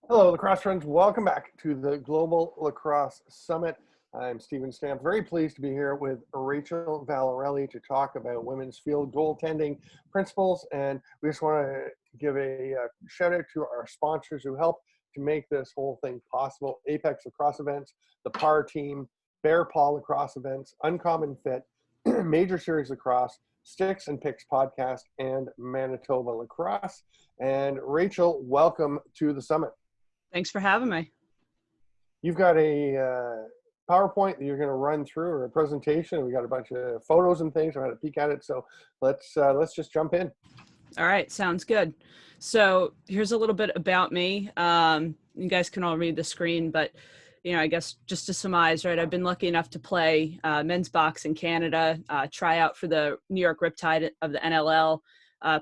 Hello, lacrosse friends. Welcome back to the Global Lacrosse Summit. I'm Stephen Stamp. Very pleased to be here with Rachel Vallarelli to talk about women's field goaltending principles. And we just want to give a shout out to our sponsors who help to make this whole thing possible: Apex Lacrosse Events, the PAR Team, Bear Paw Lacrosse Events, Uncommon Fit, Major Series Lacrosse, Sticks and Picks Podcast, and Manitoba Lacrosse. And Rachel, welcome to the summit. Thanks for having me. You've got a PowerPoint that you're going to run through, or a presentation. We got a bunch of photos and things. I had a peek at it. So let's just jump in. All right, sounds good. So here's a little bit about me. You guys can all read the screen, but I guess just to surmise, right? I've been lucky enough to play men's box in Canada, try out for the New York Riptide of the NLL,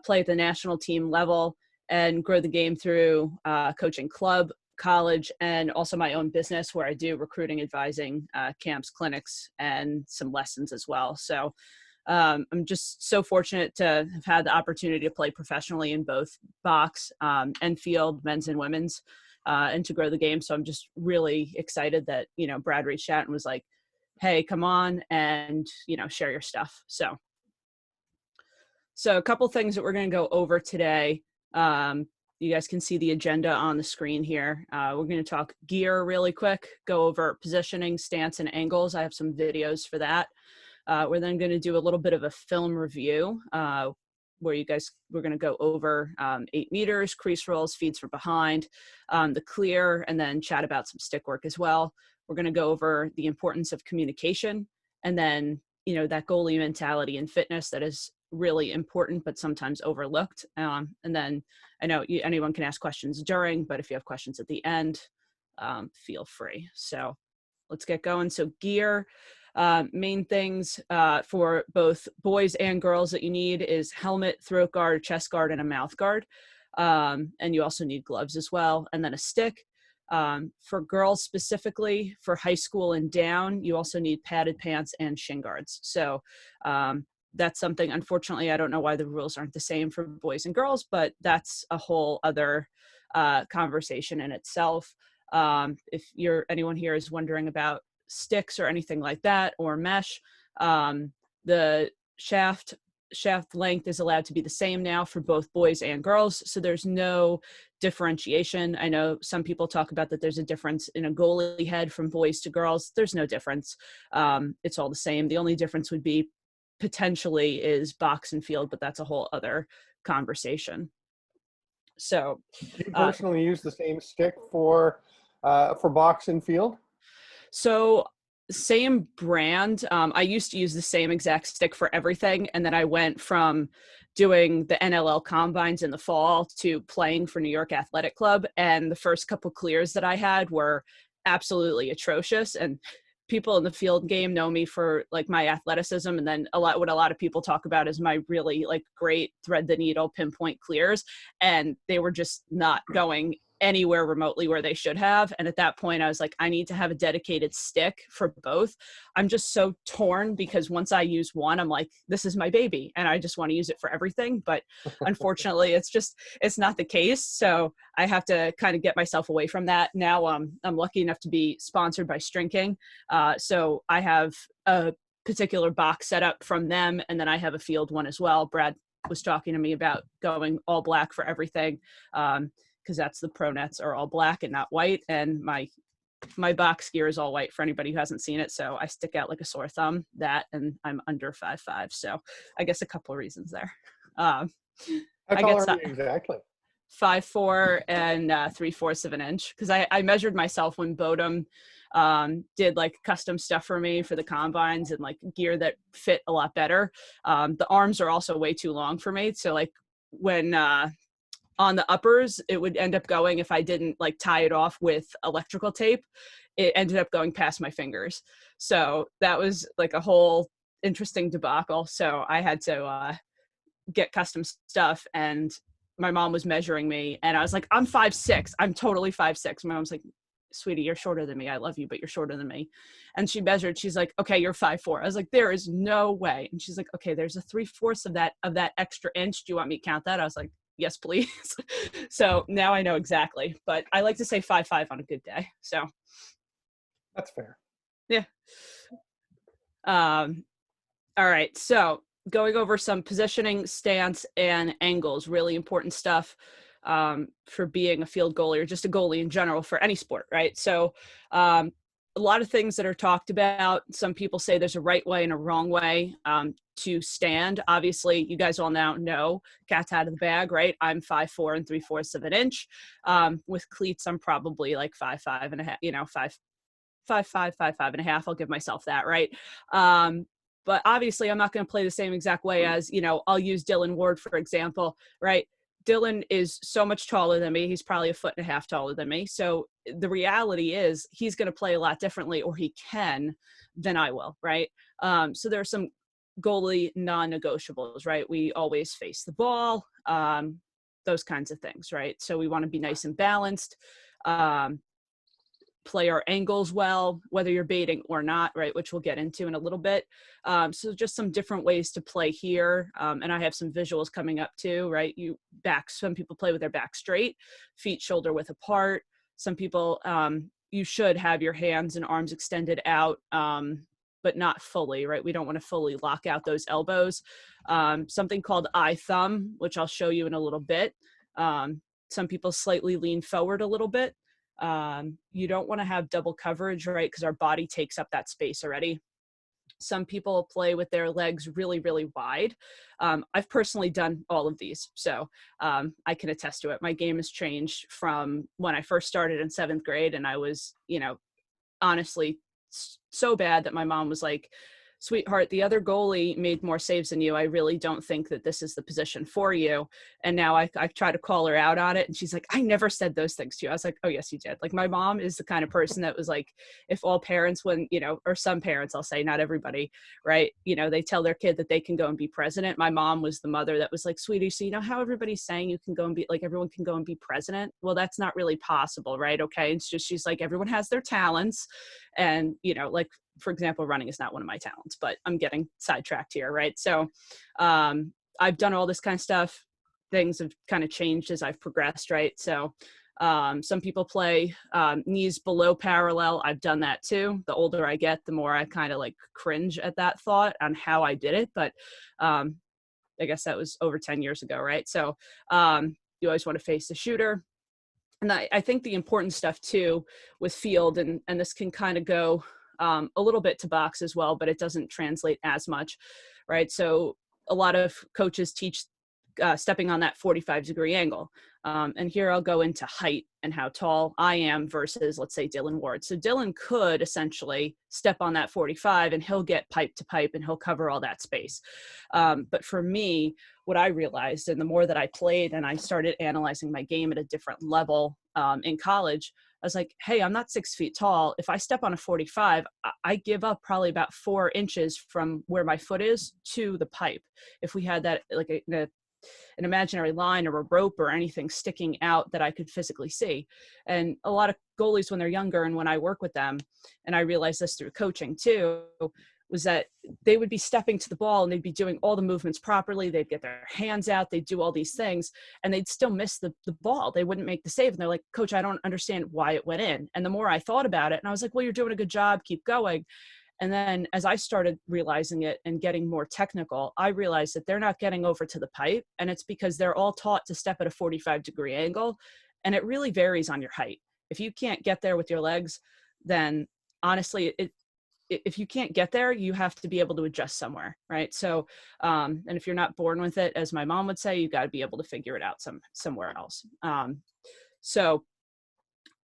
play at the national team level, and grow the game through coaching club, college, and also my own business where I do recruiting, advising, camps, clinics, and some lessons as well. So I'm just so fortunate to have had the opportunity to play professionally in both box and field, men's and women's, and to grow the game. So I'm just really excited that, Brad reached out and was like, hey, come on and, share your stuff. So a couple things that we're going to go over today. You guys can see the agenda on the screen here. We're going to talk gear really quick, go over positioning, stance, and angles. I have some videos for that. We're then going to do a little bit of a film review where we're going to go over 8 meters, crease rolls, feeds from behind, the clear, and then chat about some stick work as well. We're going to go over the importance of communication, and then, that goalie mentality and fitness that is really important, but sometimes overlooked. And then I know anyone can ask questions during, but if you have questions at the end, feel free. So let's get going. So gear, main things for both boys and girls that you need is helmet, throat guard, chest guard, and a mouth guard. And you also need gloves as well. And then a stick. For girls specifically, for high school and down, you also need padded pants and shin guards. So that's something, unfortunately, I don't know why the rules aren't the same for boys and girls, but that's a whole other conversation in itself. If anyone here is wondering about sticks or anything like that, or mesh, the shaft length is allowed to be the same now for both boys and girls. So there's no differentiation. I know some people talk about that there's a difference in a goalie head from boys to girls. There's no difference. It's all the same. The only difference would be potentially is box and field, but that's a whole other conversation. So do you personally use the same stick for box and field? So same brand. I used to use the same exact stick for everything. And then I went from doing the NLL combines in the fall to playing for New York Athletic Club. And the first couple clears that I had were absolutely atrocious. And people in the field game know me for like my athleticism. And then what a lot of people talk about is my really like great thread the needle pinpoint clears. And they were just not going anywhere remotely where they should have. And at that point I was like, I need to have a dedicated stick for both. I'm just so torn because once I use one, I'm like, this is my baby and I just want to use it for everything. But unfortunately it's not the case. So I have to kind of get myself away from that. Now I'm lucky enough to be sponsored by String King. So I have a particular box set up from them. And then I have a field one as well. Brad was talking to me about going all black for everything. Because that's the pro nets are all black and not white. And my box gear is all white for anybody who hasn't seen it. So I stick out like a sore thumb, and I'm under 5'5". So I guess a couple of reasons there. How tall are you exactly? 5'4" and 3/4 of an inch. Because I measured myself when Bodum did like custom stuff for me for the combines and like gear that fit a lot better. The arms are also way too long for me. So like when on the uppers, it would end up going, if I didn't like tie it off with electrical tape, it ended up going past my fingers. So that was like a whole interesting debacle. So I had to get custom stuff, and my mom was measuring me and I was like, I'm 5'6". I'm totally 5'6". My mom's like, sweetie, you're shorter than me. I love you, but you're shorter than me. And she measured, she's like, okay, you're 5'4". I was like, there is no way. And she's like, okay, there's a 3/4 of that extra inch. Do you want me to count that? I was like, yes, please. So now I know exactly, but I like to say 5-5 on a good day. So That's fair. yeah. All right. So going over some positioning, stance, and angles, really important stuff for being a field goalie or just a goalie in general for any sport, right? So a lot of things that are talked about. Some people say there's a right way and a wrong way to stand. Obviously, you guys all now know cat's out of the bag, right? I'm 5'4" and 3/4 of an inch. With cleats, I'm probably like 5'5" and a half, 5'5", 5'5", 5'5" and a half. I'll give myself that, right? But obviously I'm not going to play the same exact way as, I'll use Dylan Ward, for example, right? Dylan is so much taller than me. He's probably 1.5 feet taller than me. So the reality is he's going to play a lot differently, or he can, than I will, right? So there are some goalie non-negotiables, right? We always face the ball, those kinds of things, right? So we want to be nice and balanced. Play our angles well, whether you're baiting or not, right, which we'll get into in a little bit. So just some different ways to play here. And I have some visuals coming up too, right? Some people play with their back straight, feet shoulder width apart. Some people, you should have your hands and arms extended out, but not fully, right? We don't want to fully lock out those elbows. Something called eye thumb, which I'll show you in a little bit. Some people slightly lean forward a little bit. You don't want to have double coverage, right? Because our body takes up that space already. Some people play with their legs really, really wide. I've personally done all of these, so I can attest to it. My game has changed from when I first started in 7th grade, and I was, honestly so bad that my mom was like, sweetheart, the other goalie made more saves than you. I really don't think that this is the position for you. And now I try to call her out on it. And she's like, I never said those things to you. I was like, oh, yes, you did. Like, my mom is the kind of person that was like, if all parents, or some parents, I'll say, not everybody, right? They tell their kid that they can go and be president. My mom was the mother that was like, sweetie, so how everybody's saying you can go and be, like, everyone can go and be president? Well, that's not really possible, right? Okay. It's just, she's like, everyone has their talents. And, like, for example, running is not one of my talents, but I'm getting sidetracked here, right? So I've done all this kind of stuff. Things have kind of changed as I've progressed, right? So some people play knees below parallel. I've done that too. The older I get, the more I kind of like cringe at that thought on how I did it. But I guess that was over 10 years ago, right? So you always want to face the shooter. And I think the important stuff too with field, and this can kind of go a little bit to box as well, but it doesn't translate as much, right? So a lot of coaches teach stepping on that 45-degree angle. And here I'll go into height and how tall I am versus, let's say, Dylan Ward. So Dylan could essentially step on that 45 and he'll get pipe to pipe and he'll cover all that space. But for me, what I realized, and the more that I played and I started analyzing my game at a different level in college, I was like, hey, I'm not 6 feet tall. If I step on a 45, I give up probably about 4 inches from where my foot is to the pipe. If we had that like an imaginary line or a rope or anything sticking out that I could physically see. And a lot of goalies when they're younger, and when I work with them, and I realized this through coaching too, was that they would be stepping to the ball and they'd be doing all the movements properly. They'd get their hands out, they'd do all these things, and they'd still miss the ball. They wouldn't make the save. And they're like, Coach, I don't understand why it went in. And the more I thought about it, and I was like, well, you're doing a good job, keep going. And then as I started realizing it and getting more technical, I realized that they're not getting over to the pipe. And it's because they're all taught to step at a 45-degree angle. And it really varies on your height. If you can't get there with your legs, then honestly, if you can't get there, you have to be able to adjust somewhere, right? So, and if you're not born with it, as my mom would say, you got to be able to figure it out somewhere else. So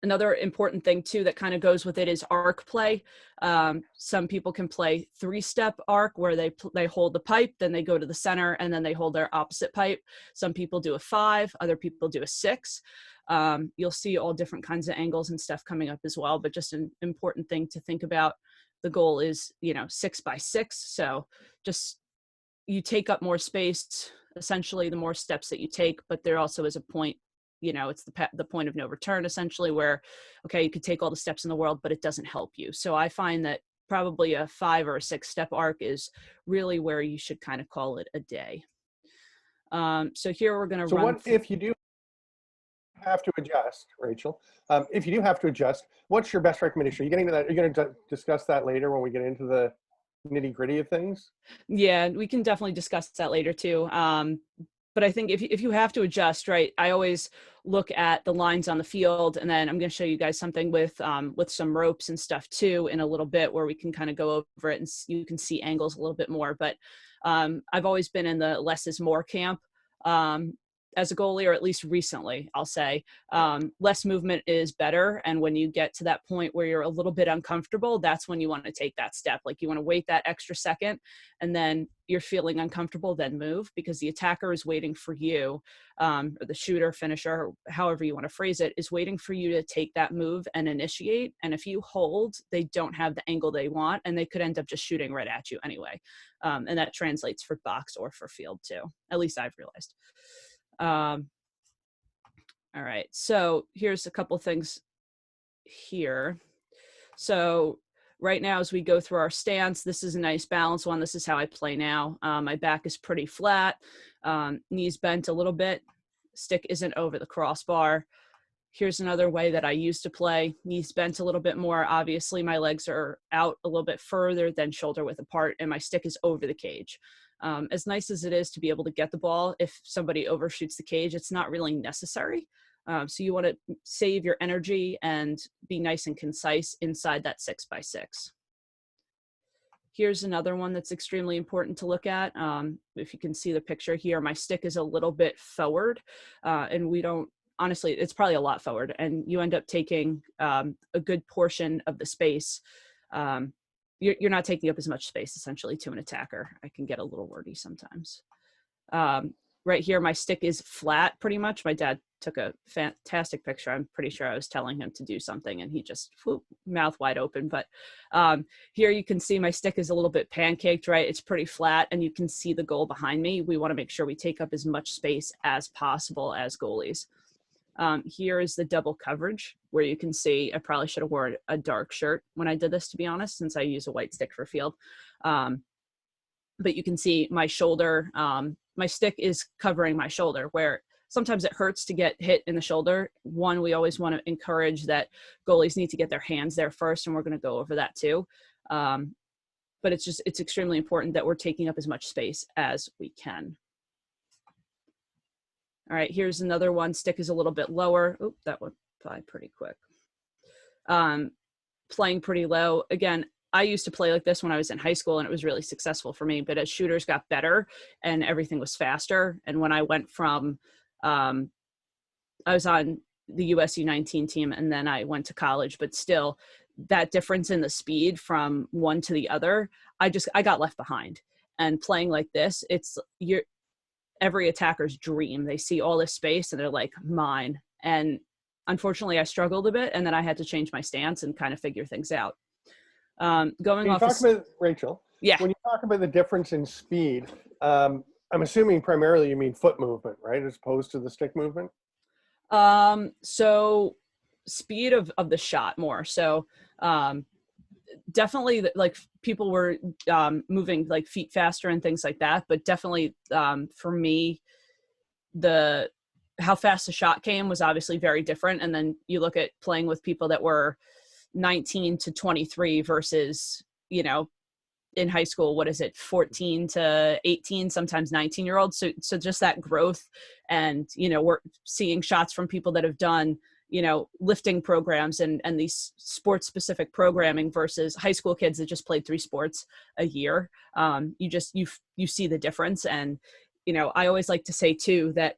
another important thing too that kind of goes with it is arc play. Some people can play 3-step arc where they hold the pipe, then they go to the center, and then they hold their opposite pipe. Some people do a 5, other people do a 6. You'll see all different kinds of angles and stuff coming up as well, but just an important thing to think about. The goal is, 6 by 6. So just you take up more space, essentially, the more steps that you take, but there also is a point, it's the point of no return, essentially, where, okay, you could take all the steps in the world, but it doesn't help you. So I find that probably a 5 or a 6-step arc is really where you should kind of call it a day. So here we're going to So run. what if you do have to adjust, Rachel? If you do have to adjust, what's your best recommendation? Are you getting to that? Are you going to discuss that later when we get into the nitty gritty of things? Yeah, we can definitely discuss that later too. But I think if you have to adjust, right, I always look at the lines on the field, and then I'm going to show you guys something with some ropes and stuff too in a little bit, where we can kind of go over it and you can see angles a little bit more. But I've always been in the less is more camp. As a goalie, or at least recently, I'll say, less movement is better. And when you get to that point where you're a little bit uncomfortable, that's when you want to take that step. Like, you want to wait that extra second, and then you're feeling uncomfortable, then move, because the attacker is waiting for you, or the shooter, finisher, however you want to phrase it, is waiting for you to take that move and initiate. And if you hold, they don't have the angle they want, and they could end up just shooting right at you anyway. And that translates for box or for field too. At least I've realized. All right, so here's a couple things here. So right now, as we go through our stance, this is a nice balanced one. This is how I play now. My back is pretty flat, knees bent a little bit, stick isn't over the crossbar. Here's another way that I used to play, knees bent a little bit more. Obviously, my legs are out a little bit further than shoulder width apart, and my stick is over the cage. As nice as it is to be able to get the ball, if somebody overshoots the cage, it's not really necessary. So you want to save your energy and be nice and concise inside that 6x6. Here's another one that's extremely important to look at. If you can see the picture here, my stick is a little bit forward, and we don't, honestly, it's probably a lot forward, and you end up taking a good portion of the space. You're not taking up as much space, essentially, to an attacker. I can get a little wordy sometimes. Right here, my stick is flat pretty much. My dad took a fantastic picture. I'm pretty sure I was telling him to do something, and he just whoop, mouth wide open. But here you can see my stick is a little bit pancaked, right? It's pretty flat, and you can see the goal behind me. We want to make sure we take up as much space as possible as goalies. Here is the double coverage, where you can see, I probably should have worn a dark shirt when I did this, to be honest, since I use a white stick for field. But you can see my shoulder, my stick is covering my shoulder, where sometimes it hurts to get hit in the shoulder. One, we always want to encourage that goalies need to get their hands there first, and we're going to go over that too. But it's extremely important that we're taking up as much space as we can. All right, here's another one. Stick is a little bit lower. Oop, that went by pretty quick. Playing pretty low. Again, I used to play like this when I was in high school, and it was really successful for me. But as shooters got better and everything was faster, and when I went from, I was on the US U19 team, and then I went to college, but still that difference in the speed from one to the other, I got left behind. And playing like this, it's every attacker's dream. They see all this space and they're like, mine. And unfortunately, I struggled a bit, and then I had to change my stance and kind of figure things out. Going off about Rachel. Yeah. When you talk about the difference in speed, I'm assuming primarily you mean foot movement, right, as opposed to the stick movement. So speed of the shot more. So definitely, like, people were moving like feet faster and things like that, but definitely for me, how fast the shot came was obviously very different. And then you look at playing with people that were 19 to 23 versus, in high school, what is it, 14 to 18, sometimes 19-year-olds. So just that growth, and, we're seeing shots from people that have done, lifting programs and these sports specific programming versus high school kids that just played 3 sports a year. You see the difference. And, I always like to say too, that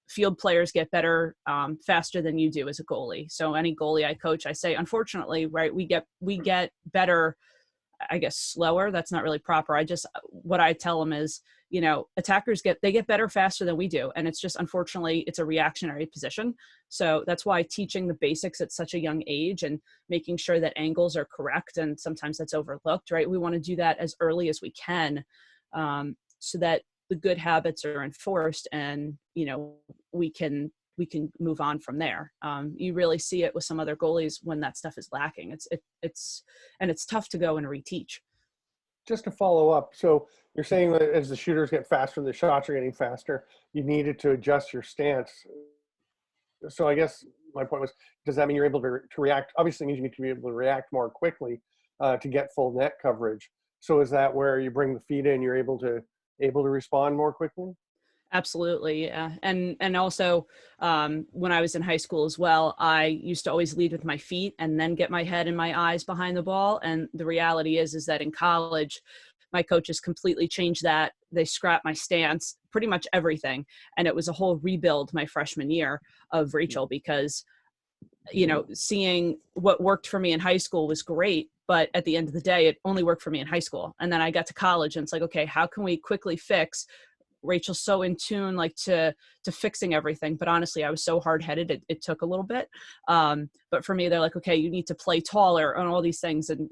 field players get better faster than you do as a goalie. So any goalie I coach, I say, unfortunately, right, we get better, I guess, slower. That's not really proper. What I tell them is, attackers get better faster than we do. And it's just, unfortunately, it's a reactionary position. So that's why teaching the basics at such a young age and making sure that angles are correct, and sometimes that's overlooked, right? We want to do that as early as we can, so that the good habits are enforced, and, we can move on from there. You really see it with some other goalies when that stuff is lacking. It's tough to go and reteach. just to follow up, so you're saying that as the shooters get faster, the shots are getting faster, you needed to adjust your stance. So I guess my point was, does that mean you're able to react? Obviously, it means you need to be able to react more quickly to get full net coverage. So is that where you bring the feet in? You're able to respond more quickly? Absolutely, yeah. And also, when I was in high school as well, I used to always lead with my feet and then get my head and my eyes behind the ball. And the reality is that in college, my coaches completely changed that. They scrapped my stance, pretty much everything, and it was a whole rebuild my freshman year of Rachel, because seeing what worked for me in high school was great, but at the end of the day, it only worked for me in high school. And then I got to college, and it's like, okay, how can we quickly fix? Rachel's so in tune, like to fixing everything. But honestly, I was so hard headed. It took a little bit. But for me, they're like, okay, you need to play taller and all these things. And,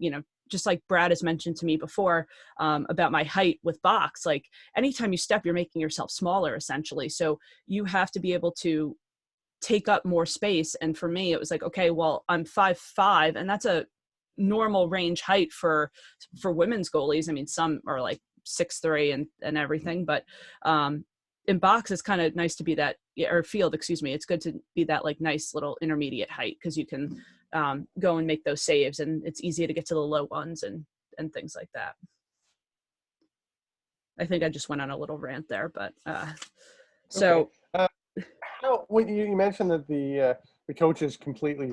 just like Brad has mentioned to me before, about my height with box, like anytime you step, you're making yourself smaller essentially. So you have to be able to take up more space. And for me, it was like, okay, well, I'm 5'5", and that's a normal range height for women's goalies. I mean, some are like 6'3" and everything, but in box it's kind of nice to be that, or field, excuse me, it's good to be that like nice little intermediate height, because you can go and make those saves, and it's easy to get to the low ones and things like that. I think I just went on a little rant there, but Okay. so How, when you mentioned that the coaches completely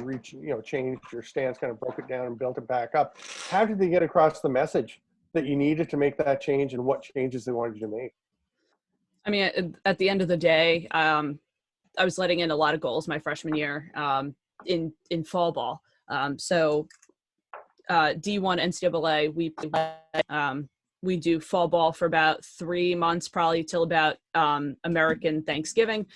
changed your stance, kind of broke it down and built it back up. How did they get across the message that you needed to make that change, and what changes they wanted you to make? I mean, at the end of the day, I was letting in a lot of goals my freshman year, in fall ball. So D1 NCAA, we do fall ball for about 3 months, probably till about American Thanksgiving.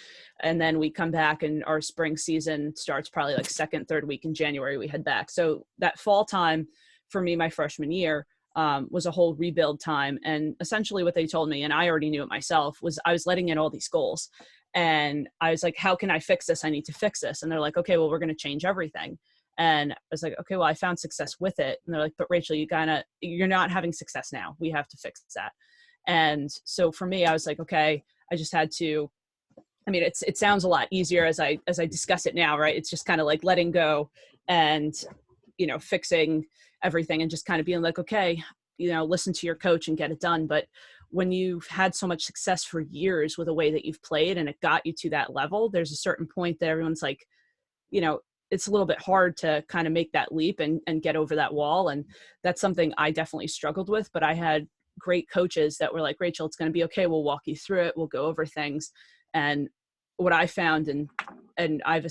And then we come back, and our spring season starts probably like second, third week in January, we head back. So that fall time for me, my freshman year, was a whole rebuild time. And essentially what they told me, and I already knew it myself, was I was letting in all these goals. And I was like, how can I fix this? I need to fix this. And they're like, okay, well, we're going to change everything. And I was like, okay, well, I found success with it. And they're like, but Rachel, you're not having success now. We have to fix that. And so for me, I was like, okay, I just had to, I mean, it sounds a lot easier as I discuss it now, right? It's just kind of like letting go and, fixing everything, and just kind of being like, okay, listen to your coach and get it done. But when you've had so much success for years with a way that you've played, and it got you to that level, there's a certain point that everyone's like, you know, it's a little bit hard to kind of make that leap and get over that wall. And that's something I definitely struggled with, but I had great coaches that were like, Rachel, it's going to be okay. We'll walk you through it. We'll go over things. And what I found, and I've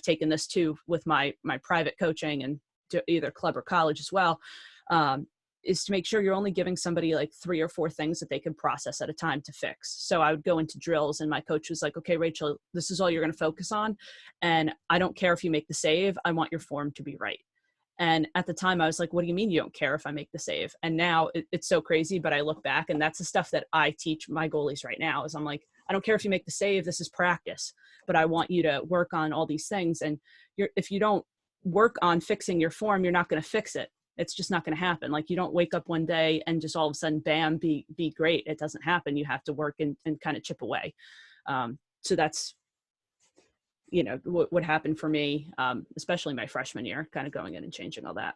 taken this too with my private coaching and either club or college as well, is to make sure you're only giving somebody like 3 or 4 things that they can process at a time to fix. So I would go into drills, and my coach was like, okay, Rachel, this is all you're going to focus on. And I don't care if you make the save. I want your form to be right. And at the time I was like, what do you mean you don't care if I make the save? And now it's so crazy, but I look back, and that's the stuff that I teach my goalies right now, is I'm like, I don't care if you make the save, this is practice, but I want you to work on all these things. And if you don't work on fixing your form, you're not going to fix it. It's just not going to happen. Like, you don't wake up one day and just all of a sudden, bam, be great. It doesn't happen. You have to work and kind of chip away. So that's, what happened for me, especially my freshman year, kind of going in and changing all that.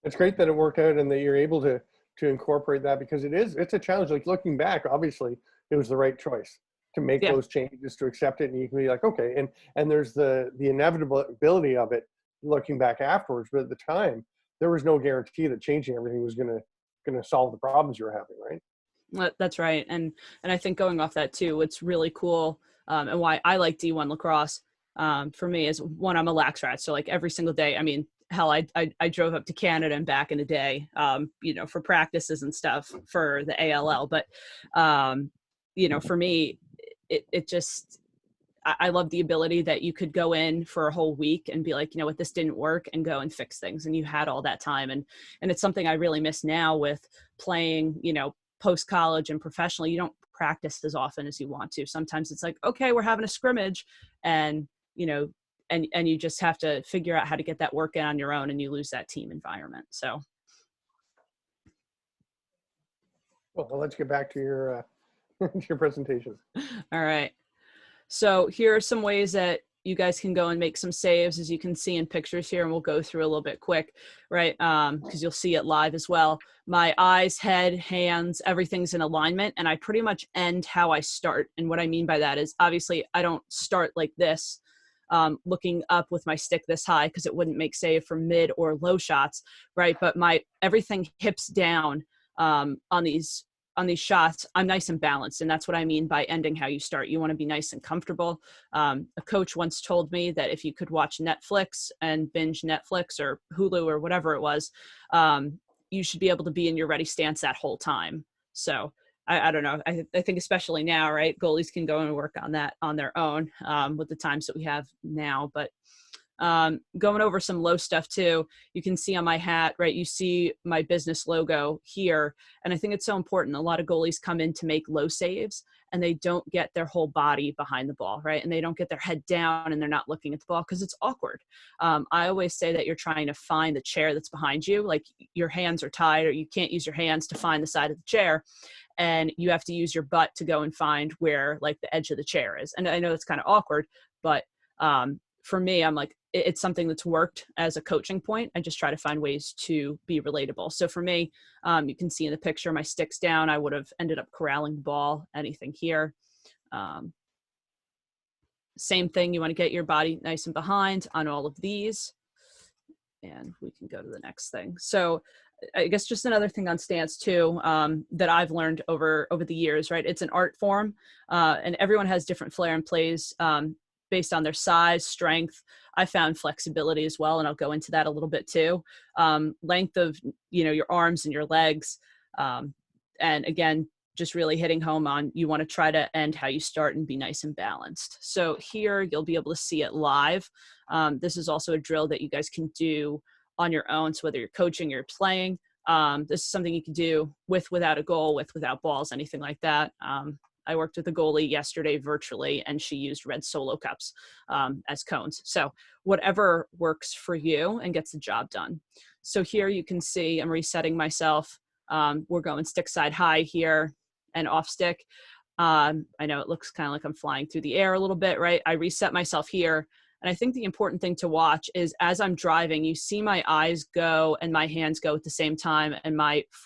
It's great that it worked out and that you're able to incorporate that, because it's a challenge. Like, looking back, obviously it was the right choice to make Yeah. those changes, to accept it, and you can be like, okay. And there's the inevitability of it looking back afterwards, but at the time there was no guarantee that changing everything was going to solve the problems you were having, right? That's right. And I think going off that too, what's really cool, and why I like D1 lacrosse, for me, is one, I'm a lax rat. So like every single day, I mean, hell, I drove up to Canada and back in the day, for practices and stuff for the ALL. But, for me, it just, I love the ability that you could go in for a whole week and be like, you know what, this didn't work, and go and fix things. And you had all that time. And it's something I really miss now with playing, post college and professionally. You don't practice as often as you want to. Sometimes it's like, okay, we're having a scrimmage, and, and you just have to figure out how to get that work in on your own, and you lose that team environment. So Well, let's get back to your to your presentation. All right. So here are some ways that you guys can go and make some saves, as you can see in pictures here, and we'll go through a little bit quick, right? Because you'll see it live as well. My eyes, head, hands, everything's in alignment, and I pretty much end how I start. And what I mean by that is, obviously, I don't start like this, looking up with my stick this high, because it wouldn't make save for mid or low shots, right? But my everything hips down on these shots. I'm nice and balanced. And that's what I mean by ending how you start. You want to be nice and comfortable. A coach once told me that if you could watch Netflix and binge Netflix or Hulu or whatever it was, you should be able to be in your ready stance that whole time. So I don't know. I think especially now, right? Goalies can go and work on that on their own with the times that we have now. But going over some low stuff too, you can see on my hat, right? You see my business logo here. And I think it's so important. A lot of goalies come in to make low saves and they don't get their whole body behind the ball, right? And they don't get their head down and they're not looking at the ball because it's awkward. I always say that you're trying to find the chair that's behind you. Like your hands are tied or you can't use your hands to find the side of the chair. And you have to use your butt to go and find where like the edge of the chair is. And I know it's kind of awkward, but for me, I'm like, it's something that's worked as a coaching point. I just try to find ways to be relatable. So for me, you can see in the picture, my stick's down. I would have ended up corralling the ball, anything here. Same thing, you want to get your body nice and behind on all of these. And we can go to the next thing. So I guess just another thing on stance too, that I've learned over the years, right? It's an art form and everyone has different flair and plays based on their size, strength. I found flexibility as well, and I'll go into that a little bit too. Length of, your arms and your legs. And again, just really hitting home on, you want to try to end how you start and be nice and balanced. So here you'll be able to see it live. This is also a drill that you guys can do on your own. So whether you're coaching or playing, this is something you can do without a goal, without balls, anything like that. I worked with a goalie yesterday virtually, and she used red Solo cups as cones. So whatever works for you and gets the job done. So here you can see I'm resetting myself. We're going stick side high here and off stick. I know it looks kind of like I'm flying through the air a little bit, right? I reset myself here. And I think the important thing to watch is as I'm driving, you see my eyes go and my hands go at the same time. And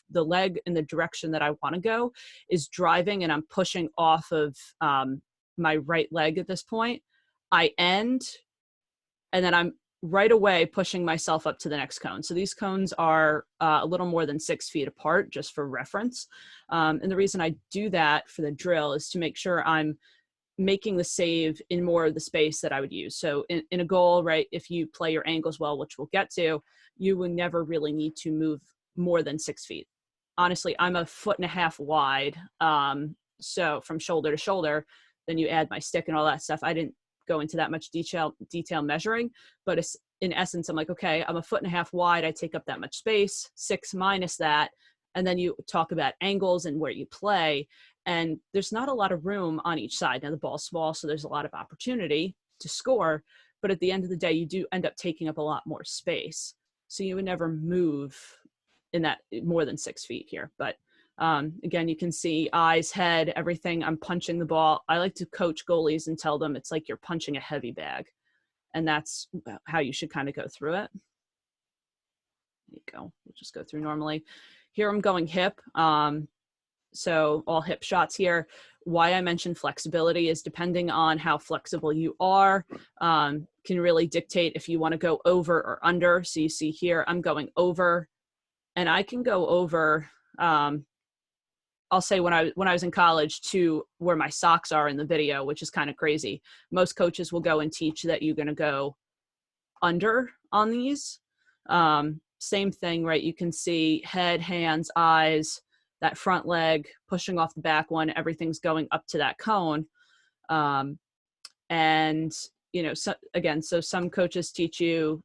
the leg in the direction that I want to go is driving, and I'm pushing off of my right leg at this point. I end, and then I'm right away pushing myself up to the next cone. So these cones are a little more than 6 feet apart, just for reference. And the reason I do that for the drill is to make sure I'm making the save in more of the space that I would use. So in a goal, right, if you play your angles well, which we'll get to, you will never really need to move more than 6 feet. Honestly, I'm 1.5 feet wide. So from shoulder to shoulder, then you add my stick and all that stuff. I didn't go into that much detail measuring, but it's, in essence, I'm like, okay, I'm 1.5 feet wide. I take up that much space, 6 minus that. And then you talk about angles and where you play. And there's not a lot of room on each side. Now the ball's small, so there's a lot of opportunity to score. But at the end of the day, you do end up taking up a lot more space. So you would never move in that more than 6 feet here. But again, you can see eyes, head, everything. I'm punching the ball. I like to coach goalies and tell them it's like you're punching a heavy bag. And that's how you should kind of go through it. There you go. We'll just go through normally. Here I'm going hip. So all hip shots here. Why I mentioned flexibility is depending on how flexible you are, can really dictate if you want to go over or under. So you see here, I'm going over, and I can go over, I'll say when I was in college to where my socks are in the video, which is kind of crazy. Most coaches will go and teach that you're going to go under on these. Same thing, right? You can see head, hands, eyes, that front leg pushing off the back one, everything's going up to that cone. And, so some coaches teach you,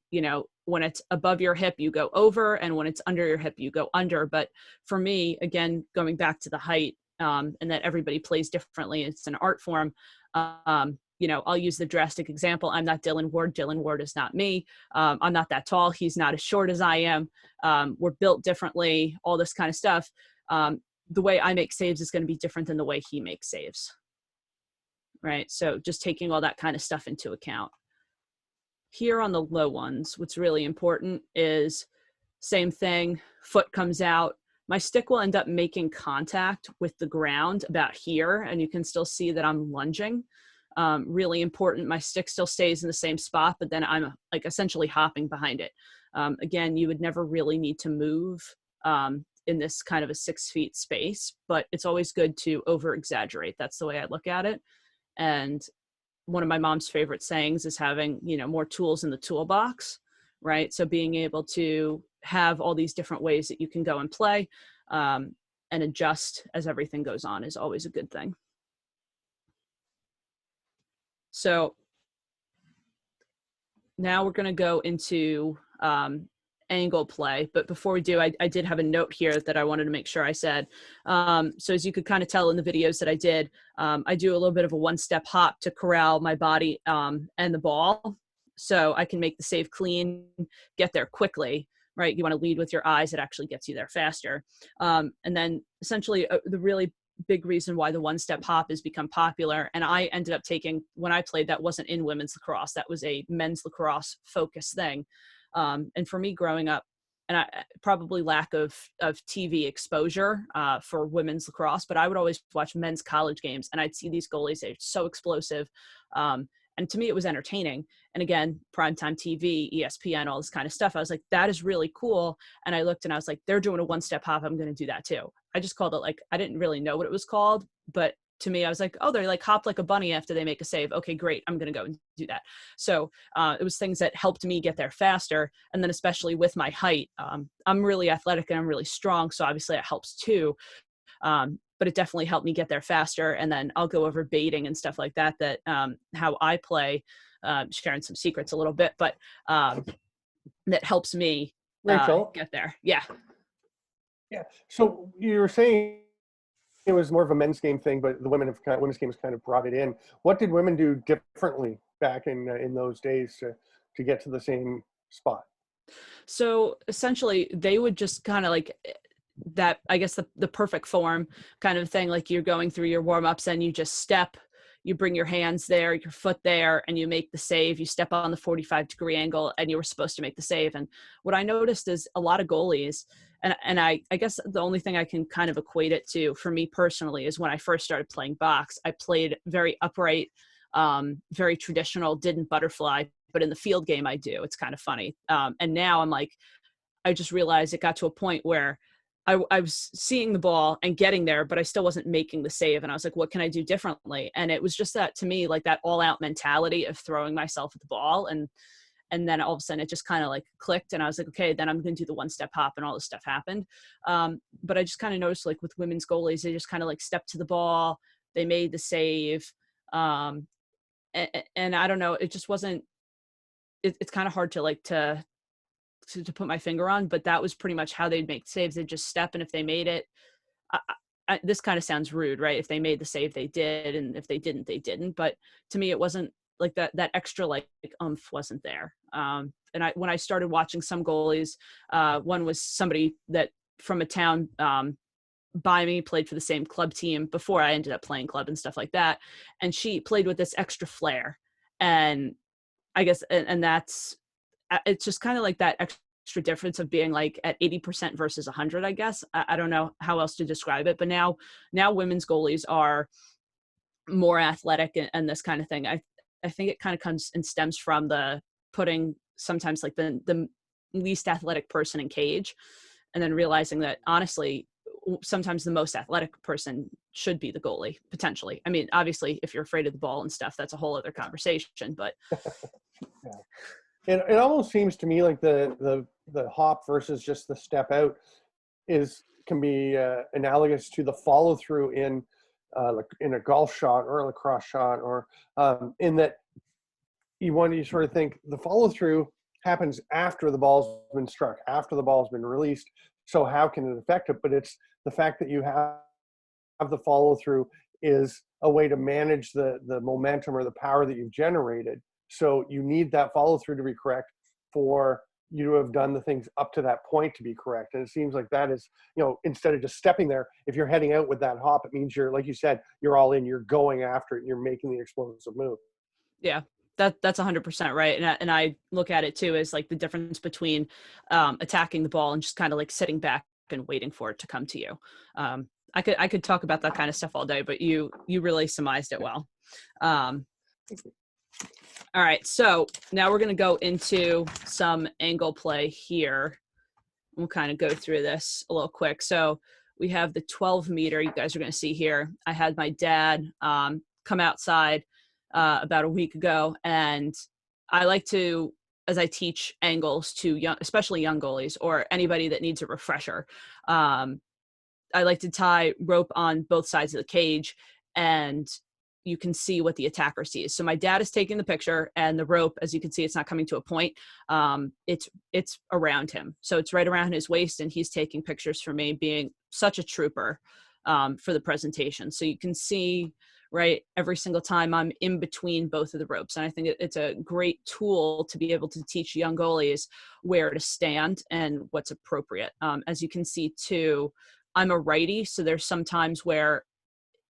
when it's above your hip, you go over, and when it's under your hip, you go under. But for me, again, going back to the height, and that everybody plays differently, it's an art form. I'll use the drastic example. I'm not Dylan Ward. Dylan Ward is not me. I'm not that tall. He's not as short as I am. We're built differently, all this kind of stuff. the way I make saves is going to be different than the way he makes saves. Right. So just taking all that kind of stuff into account. Here on the low ones, what's really important is same thing, foot comes out. My stick will end up making contact with the ground about here, and you can still see that I'm lunging. Really important, my stick still stays in the same spot, but then I'm like essentially hopping behind it. Again, you would never really need to move in this kind of a 6 feet space, but it's always good to over exaggerate. That's the way I look at it. And one of my mom's favorite sayings is having, more tools in the toolbox, right? So being able to have all these different ways that you can go and play and adjust as everything goes on is always a good thing. So now we're going to go into angle play. But before we do, I did have a note here that I wanted to make sure I said. So as you could kind of tell in the videos that I did, I do a little bit of a one-step hop to corral my body and the ball. So I can make the save clean, get there quickly, right? You want to lead with your eyes. It actually gets you there faster. And then essentially the really big reason why the one-step hop has become popular, and I ended up taking, when I played, that wasn't in women's lacrosse, that was a men's lacrosse focus thing. And for me growing up, and I probably lack of TV exposure for women's lacrosse, but I would always watch men's college games and I'd see these goalies, they're so explosive. And to me, it was entertaining. And again, primetime TV, ESPN, all this kind of stuff. I was like, that is really cool. And I looked and I was like, they're doing a one-step hop. I'm going to do that too. I just called it, like, I didn't really know what it was called, but to me, I was like, oh, they're like hop like a bunny after they make a save. Okay, great. I'm going to go and do that. So it was things that helped me get there faster. And then especially with my height, I'm really athletic and I'm really strong. So obviously it helps too. But it definitely helped me get there faster. And then I'll go over baiting and stuff like that, how I play, sharing some secrets a little bit, but that helps me Rachel, get there. Yeah. yeah. So you were saying it was more of a men's game thing, but the women's game has kind of brought it in. What did women do differently back in those days to get to the same spot? So essentially they would just kind of like that, I guess the perfect form kind of thing. Like you're going through your warm-ups and you just step, you bring your hands there, your foot there, and you make the save. You step on the 45-degree angle and you were supposed to make the save. And what I noticed is a lot of goalies, and I guess the only thing I can kind of equate it to for me personally is when I first started playing box, I played very upright, very traditional, didn't butterfly, but in the field game I do. It's kind of funny. And now I'm like, I just realized it got to a point where I was seeing the ball and getting there, but I still wasn't making the save. And I was like, what can I do differently? And it was just that, to me, like that all out mentality of throwing myself at the ball. And then all of a sudden it just kind of like clicked and I was like, okay, then I'm going to do the one-step hop, and all this stuff happened. But I just kind of noticed, like with women's goalies, they just kind of like stepped to the ball, they made the save. And I don't know, it just wasn't, it's kind of hard to like, to put my finger on, but that was pretty much how they'd make saves. They'd just step, and if they made it, this kind of sounds rude, right? If they made the save, they did, and if they didn't, they didn't. But to me, it wasn't like that extra like oomph wasn't there. And when I started watching some goalies, one was somebody that from a town by me, played for the same club team before I ended up playing club and stuff like that, and she played with this extra flair, and I guess, and that's, it's just kind of like that extra difference of being like at 80% versus 100, I guess. I don't know how else to describe it, but now women's goalies are more athletic and this kind of thing. I think it kind of comes and stems from the putting sometimes like the least athletic person in cage, and then realizing that honestly, sometimes the most athletic person should be the goalie, potentially. I mean, obviously, if you're afraid of the ball and stuff, that's a whole other conversation, but Yeah. It almost seems to me like the hop versus just the step out can be analogous to the follow through in like in a golf shot or a lacrosse shot, or in that you sort of think the follow through happens after the ball's been struck, after the ball's been released. So how can it affect it? But it's the fact that you have the follow through is a way to manage the momentum or the power that you've generated. So you need that follow through to be correct for you to have done the things up to that point to be correct. And it seems like that is, instead of just stepping there, if you're heading out with that hop, it means you're, like you said, you're all in, you're going after it, and you're making the explosive move. Yeah, that's 100% right. And I look at it too as like the difference between attacking the ball and just kind of like sitting back and waiting for it to come to you. I could talk about that kind of stuff all day, but you really surmised it well. All right, so now we're going to go into some angle play here. We'll kind of go through this a little quick. So we have the 12 meter you guys are going to see here. I had my dad come outside about a week ago, and I like to, as I teach angles to especially young goalies or anybody that needs a refresher, I like to tie rope on both sides of the cage, and you can see what the attacker sees. So my dad is taking the picture, and the rope, as you can see, it's not coming to a point. It's around him. So it's right around his waist, and he's taking pictures for me, being such a trooper for the presentation. So you can see, right, every single time I'm in between both of the ropes. And I think it's a great tool to be able to teach young goalies where to stand and what's appropriate. As you can see too, I'm a righty, so there's some times where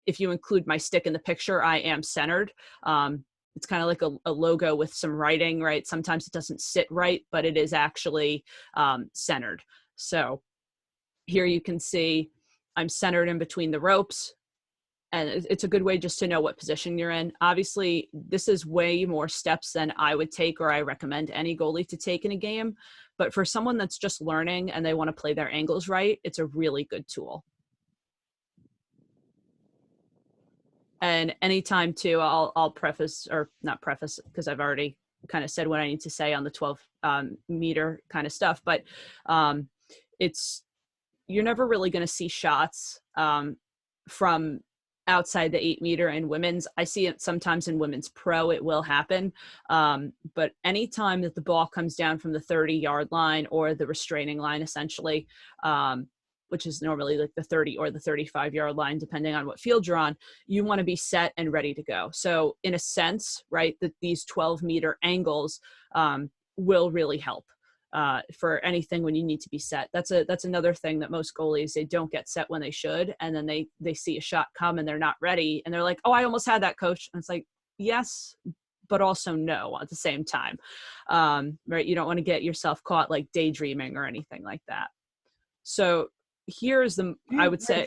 if you include my stick in the picture, I am centered. It's kind of like a logo with some writing, right? Sometimes it doesn't sit right, but it is actually centered. So here you can see I'm centered in between the ropes, and it's a good way just to know what position you're in. Obviously, this is way more steps than I would take or I recommend any goalie to take in a game. But for someone that's just learning and they want to play their angles right, it's a really good tool. And anytime too, I'll preface, or not preface, because I've already kind of said what I need to say on the 12 meter kind of stuff, but you're never really going to see shots from outside the 8 meter in women's. I see it sometimes in women's pro, it will happen. But anytime that the ball comes down from the 30-yard line or the restraining line, essentially, which is normally like the 30 or the 35-yard line, depending on what field you're on, you want to be set and ready to go. So in a sense, right, that these 12-meter angles will really help for anything when you need to be set. That's another thing that most goalies, they don't get set when they should. And then they see a shot come and they're not ready. And they're like, oh, I almost had that, coach. And it's like, yes, but also no at the same time. Right. You don't want to get yourself caught like daydreaming or anything like that. So here's I would say,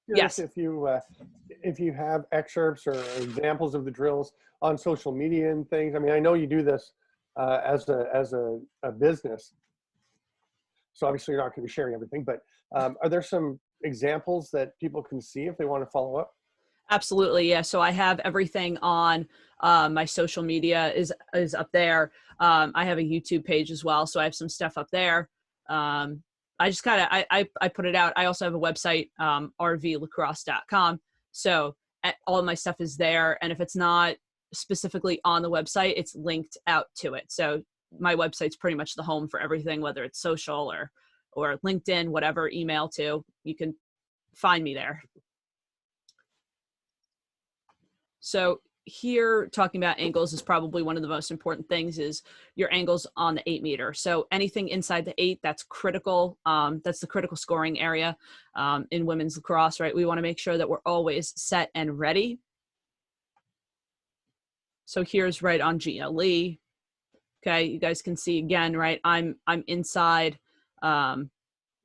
yes, if you have excerpts or examples of the drills on social media and things. I mean, I know you do this as a business, so obviously you're not going to be sharing everything, but are there some examples that people can see if they want to follow up? Absolutely. Yeah. So I have everything on my social media is up there. I have a YouTube page as well. So I have some stuff up there. I just kind of, I put it out. I also have a website, rvlacrosse.com. So all of my stuff is there. And if it's not specifically on the website, it's linked out to it. So my website's pretty much the home for everything, whether it's social or LinkedIn, whatever, email too. You can find me there. So here, talking about angles is probably one of the most important things, is your angles on the 8 meter. So anything inside the 8, that's critical. That's the critical scoring area in women's lacrosse, right? We want to make sure that we're always set and ready. So here's right on GLE. Okay, you guys can see again, right? I'm inside. The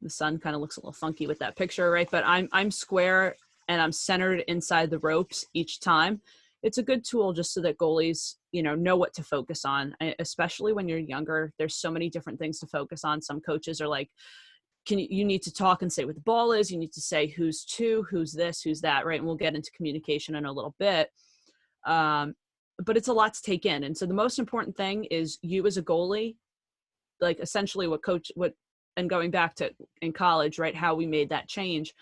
sun kind of looks a little funky with that picture, right? But I'm square and I'm centered inside the ropes each time. It's a good tool just so that goalies, know what to focus on, especially when you're younger. There's so many different things to focus on. Some coaches are like, you need to talk and say what the ball is. You need to say who's to, who's this, who's that, right? And we'll get into communication in a little bit. But it's a lot to take in. And so the most important thing is you as a goalie, like essentially and going back to in college, right, how we made that change.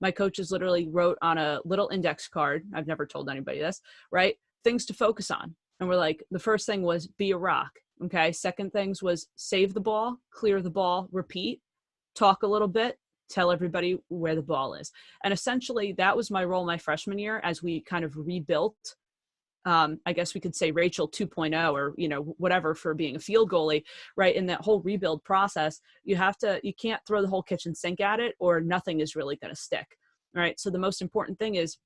My coaches literally wrote on a little index card. I've never told anybody this, right? Things to focus on. And we're like, the first thing was be a rock. Okay. Second things was save the ball, clear the ball, repeat, talk a little bit, tell everybody where the ball is. And essentially that was my role my freshman year as we kind of rebuilt I guess we could say Rachel 2.0 or, whatever for being a field goalie, right? In that whole rebuild process, you can't throw the whole kitchen sink at it or nothing is really going to stick, right? So the most important thing is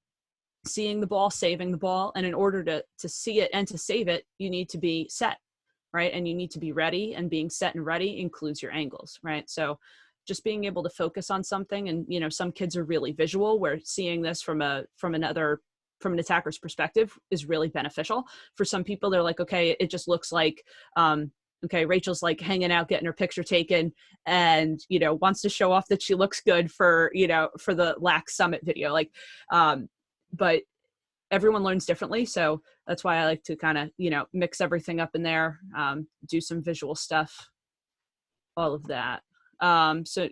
seeing the ball, saving the ball. And in order to see it and to save it, you need to be set, right? And you need to be ready, and being set and ready includes your angles, right? So just being able to focus on something. And, some kids are really visual, where seeing this from an attacker's perspective is really beneficial. For some people, they're like, okay, it just looks like, okay, Rachel's like hanging out, getting her picture taken, and, wants to show off that she looks good for the Lac Summit video. But everyone learns differently. So that's why I like to kind of, mix everything up in there, do some visual stuff, all of that. So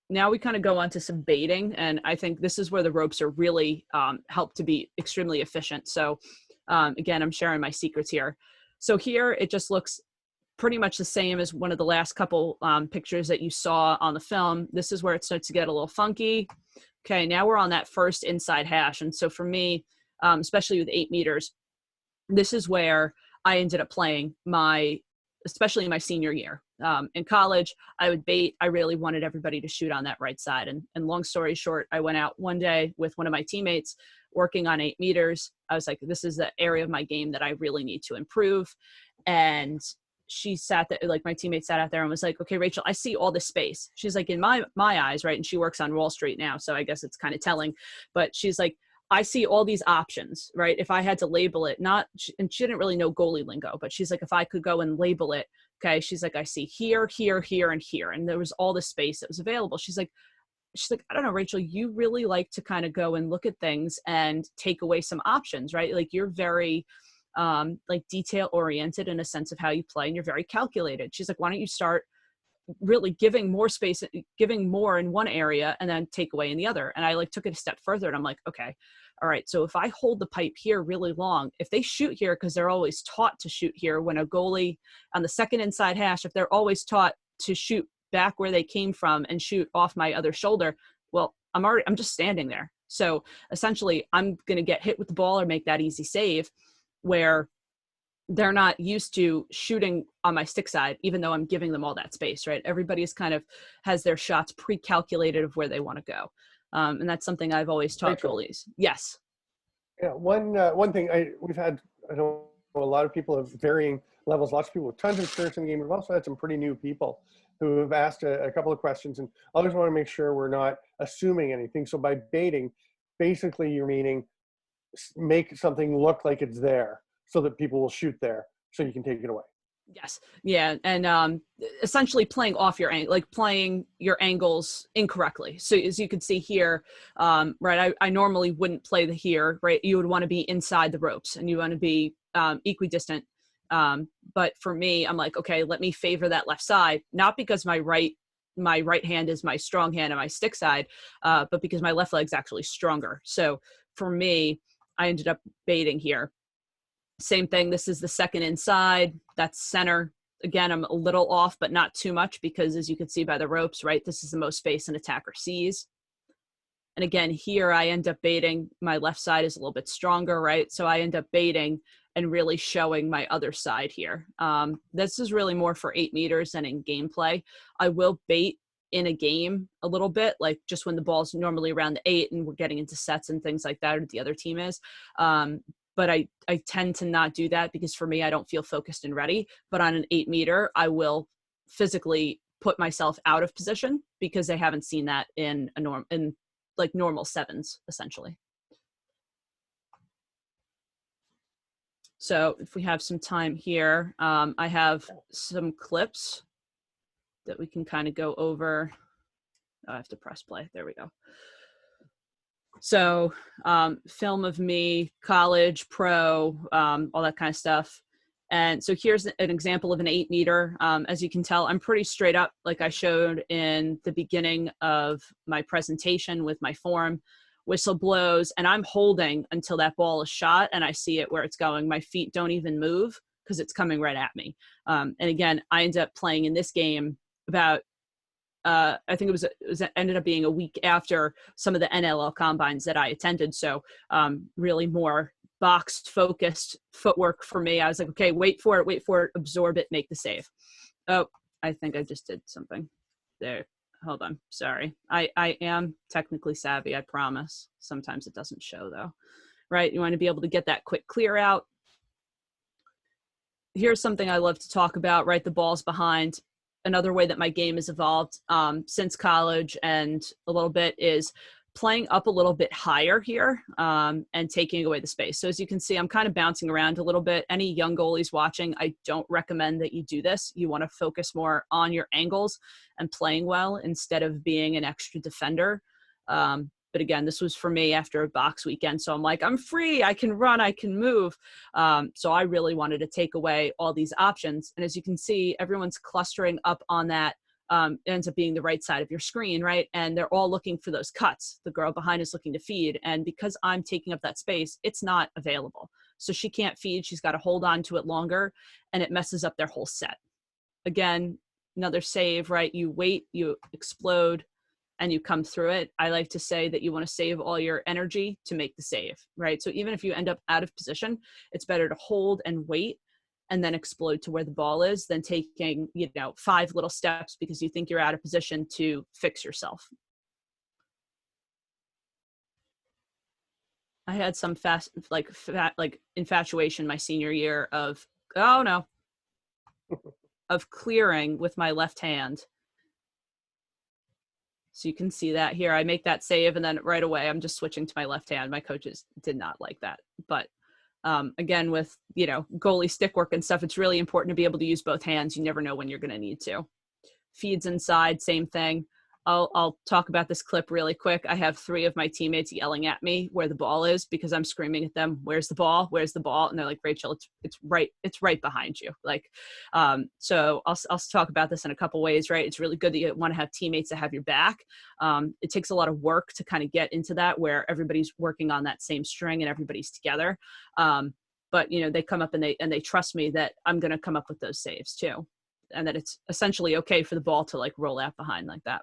now we kind of go on to some baiting, and I think this is where the ropes are really help to be extremely efficient. So again, I'm sharing my secrets here. So here it just looks pretty much the same as one of the last couple pictures that you saw on the film. This is where it starts to get a little funky. Okay, now we're on that first inside hash. And so for me, especially with 8 meters, this is where I ended up playing especially my senior year. In college, I would bait. I really wanted everybody to shoot on that right side. And long story short, I went out one day with one of my teammates working on 8 meters. I was like, this is the area of my game that I really need to improve. And she sat there, like my teammate sat out there and was like, okay, Rachel, I see all this space. She's like, in my eyes, right? And she works on Wall Street now, so I guess it's kind of telling, but she's like, I see all these options, right? If I had to label it, and she didn't really know goalie lingo, but she's like, if I could go and label it, okay, she's like, I see here, here, here, and here. And there was all the space that was available. She's like, I don't know, Rachel, you really like to kind of go and look at things and take away some options, right? Like you're very like detail oriented in a sense of how you play, and you're very calculated. She's like, why don't you start really giving more space, giving more in one area and then take away in the other? And I like took it a step further, and I'm like, okay, all right, so if I hold the pipe here really long, if they shoot here, because they're always taught to shoot here, when a goalie on the second inside hash, if they're always taught to shoot back where they came from and shoot off my other shoulder, well, I'm just standing there. So essentially I'm going to get hit with the ball or make that easy save, where they're not used to shooting on my stick side, even though I'm giving them all that space, right? Everybody's kind of has their shots pre-calculated of where they want to go. And that's something I've always taught goalies. Yes. Yeah, one thing we've had, I don't know, a lot of people of varying levels, lots of people with tons of experience in the game. We've also had some pretty new people who have asked a couple of questions, and I always want to make sure we're not assuming anything. So by baiting, basically you're meaning make something look like it's there so that people will shoot there so you can take it away. Yes. Yeah. And essentially playing off your like playing your angles incorrectly. So as you can see here, right, I normally wouldn't play the here, right? You would want to be inside the ropes and you want to be equidistant. But for me, I'm like, okay, let me favor that left side, not because my right hand is my strong hand and my stick side, but because my left leg's actually stronger. So for me, I ended up baiting here. Same thing. This is the second inside. That's center. Again, I'm a little off, but not too much, because as you can see by the ropes, right, this is the most space an attacker sees. And again, here I end up baiting. My left side is a little bit stronger, right? So I end up baiting and really showing my other side here. This is really more for 8 meters than in gameplay. I will bait in a game a little bit, like just when the ball's normally around the 8 and we're getting into sets and things like that, or the other team is. But I tend to not do that, because for me, I don't feel focused and ready. But on an 8 meter, I will physically put myself out of position, because they haven't seen that in like normal sevens, essentially. So if we have some time here, I have some clips that we can kind of go over. Oh, I have to press play. There we go. So film of me, college, pro, all that kind of stuff. And so here's an example of an 8 meter. As you can tell, I'm pretty straight up, like I showed in the beginning of my presentation with my form. Whistle blows, and I'm holding until that ball is shot, and I see it where it's going. My feet don't even move because it's coming right at me. And again, I ended up playing in this game about, I think it ended up being a week after some of the NLL combines that I attended. So really more box focused footwork for me. I was like, okay, wait for it, absorb it, make the save. Oh, I think I just did something there. Hold on. Sorry. I am technically savvy, I promise. Sometimes it doesn't show though, right? You want to be able to get that quick clear out. Here's something I love to talk about, right? The ball's behind. Another way that my game has evolved since college and a little bit is playing up a little bit higher here and taking away the space. So as you can see, I'm kind of bouncing around a little bit. Any young goalies watching, I don't recommend that you do this. You want to focus more on your angles and playing well instead of being an extra defender. But again, this was for me after a box weekend. So I'm like, I'm free, I can run, I can move. So I really wanted to take away all these options. And as you can see, everyone's clustering up on that. Ends up being the right side of your screen, right? And they're all looking for those cuts. The girl behind is looking to feed. And because I'm taking up that space, it's not available. So she can't feed, she's got to hold on to it longer, and it messes up their whole set. Again, another save, right? You wait, you explode, and you come through it. I like to say that you want to save all your energy to make the save, right? So even if you end up out of position, it's better to hold and wait and then explode to where the ball is than taking, 5 little steps because you think you're out of position to fix yourself. I had some infatuation my senior year of, of clearing with my left hand. So you can see that here. I make that save, and then right away, I'm just switching to my left hand. My coaches did not like that. But again, with, goalie stick work and stuff, it's really important to be able to use both hands. You never know when you're going to need to. Feeds inside, same thing. I'll talk about this clip really quick. I have 3 of my teammates yelling at me where the ball is because I'm screaming at them, "Where's the ball? Where's the ball?" And they're like, "Rachel, it's right behind you." So I'll talk about this in a couple ways, right? It's really good that you want to have teammates that have your back. It takes a lot of work to kind of get into that where everybody's working on that same string and everybody's together. But they come up and they trust me that I'm going to come up with those saves too, and that it's essentially okay for the ball to like roll out behind like that.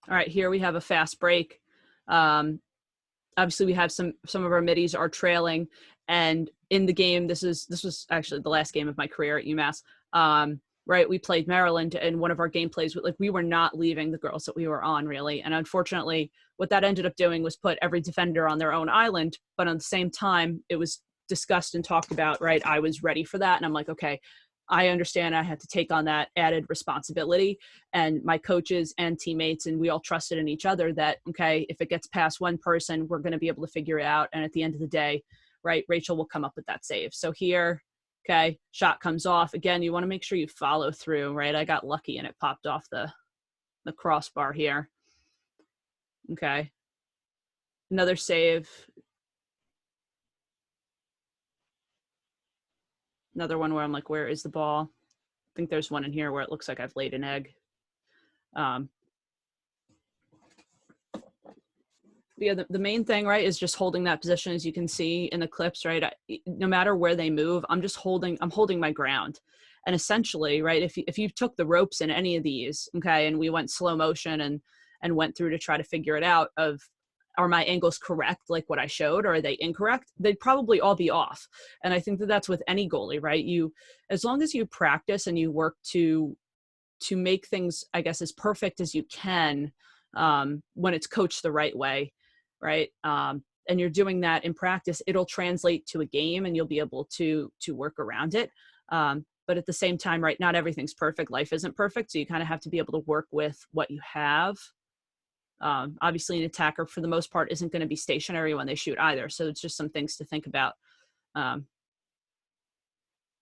All right, here we have a fast break. Obviously, we have some of our middies are trailing, and in the game, this was actually the last game of my career at uMass. Right, we played Maryland, and one of our game plays, we were not leaving the girls that we were on really, and unfortunately, what that ended up doing was put every defender on their own island. But at the same time, it was discussed and talked about. Right, I was ready for that, and I'm like, okay, I understand I had to take on that added responsibility, and my coaches and teammates, and we all trusted in each other that, okay, if it gets past one person, we're going to be able to figure it out. And at the end of the day, right, Rachel will come up with that save. So here, okay, shot comes off. Again, you want to make sure you follow through, right? I got lucky and it popped off the crossbar here. Okay. Another save. Another one where I'm like, where is the ball? I think there's one in here where it looks like I've laid an egg. Yeah, the main thing, right, is just holding that position. As you can see in the clips, right, no matter where they move, I'm holding my ground. And essentially, right, if you took the ropes in any of these, okay, and we went slow motion and went through to try to figure it out of, are my angles correct, like what I showed, or are they incorrect? They'd probably all be off. And I think that that's with any goalie, right? As long as you practice and you work to make things, I guess, as perfect as you can when it's coached the right way, right? And you're doing that in practice, it'll translate to a game and you'll be able to work around it. But at the same time, right, not everything's perfect. Life isn't perfect. So you kind of have to be able to work with what you have. Obviously, an attacker, for the most part, isn't going to be stationary when they shoot either. So it's just some things to think about. I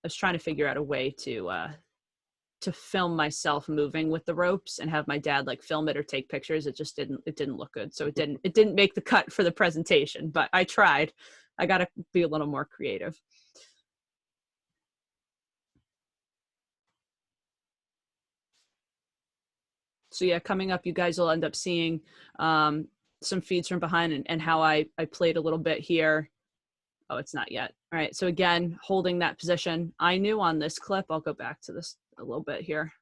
was trying to figure out a way to film myself moving with the ropes and have my dad like film it or take pictures. It just didn't look good. So it didn't make the cut for the presentation, but I tried. I got to be a little more creative. So yeah, coming up, you guys will end up seeing some feeds from behind and how I played a little bit here. Oh, it's not yet. All right. So again, holding that position. I knew on this clip, I'll go back to this a little bit here.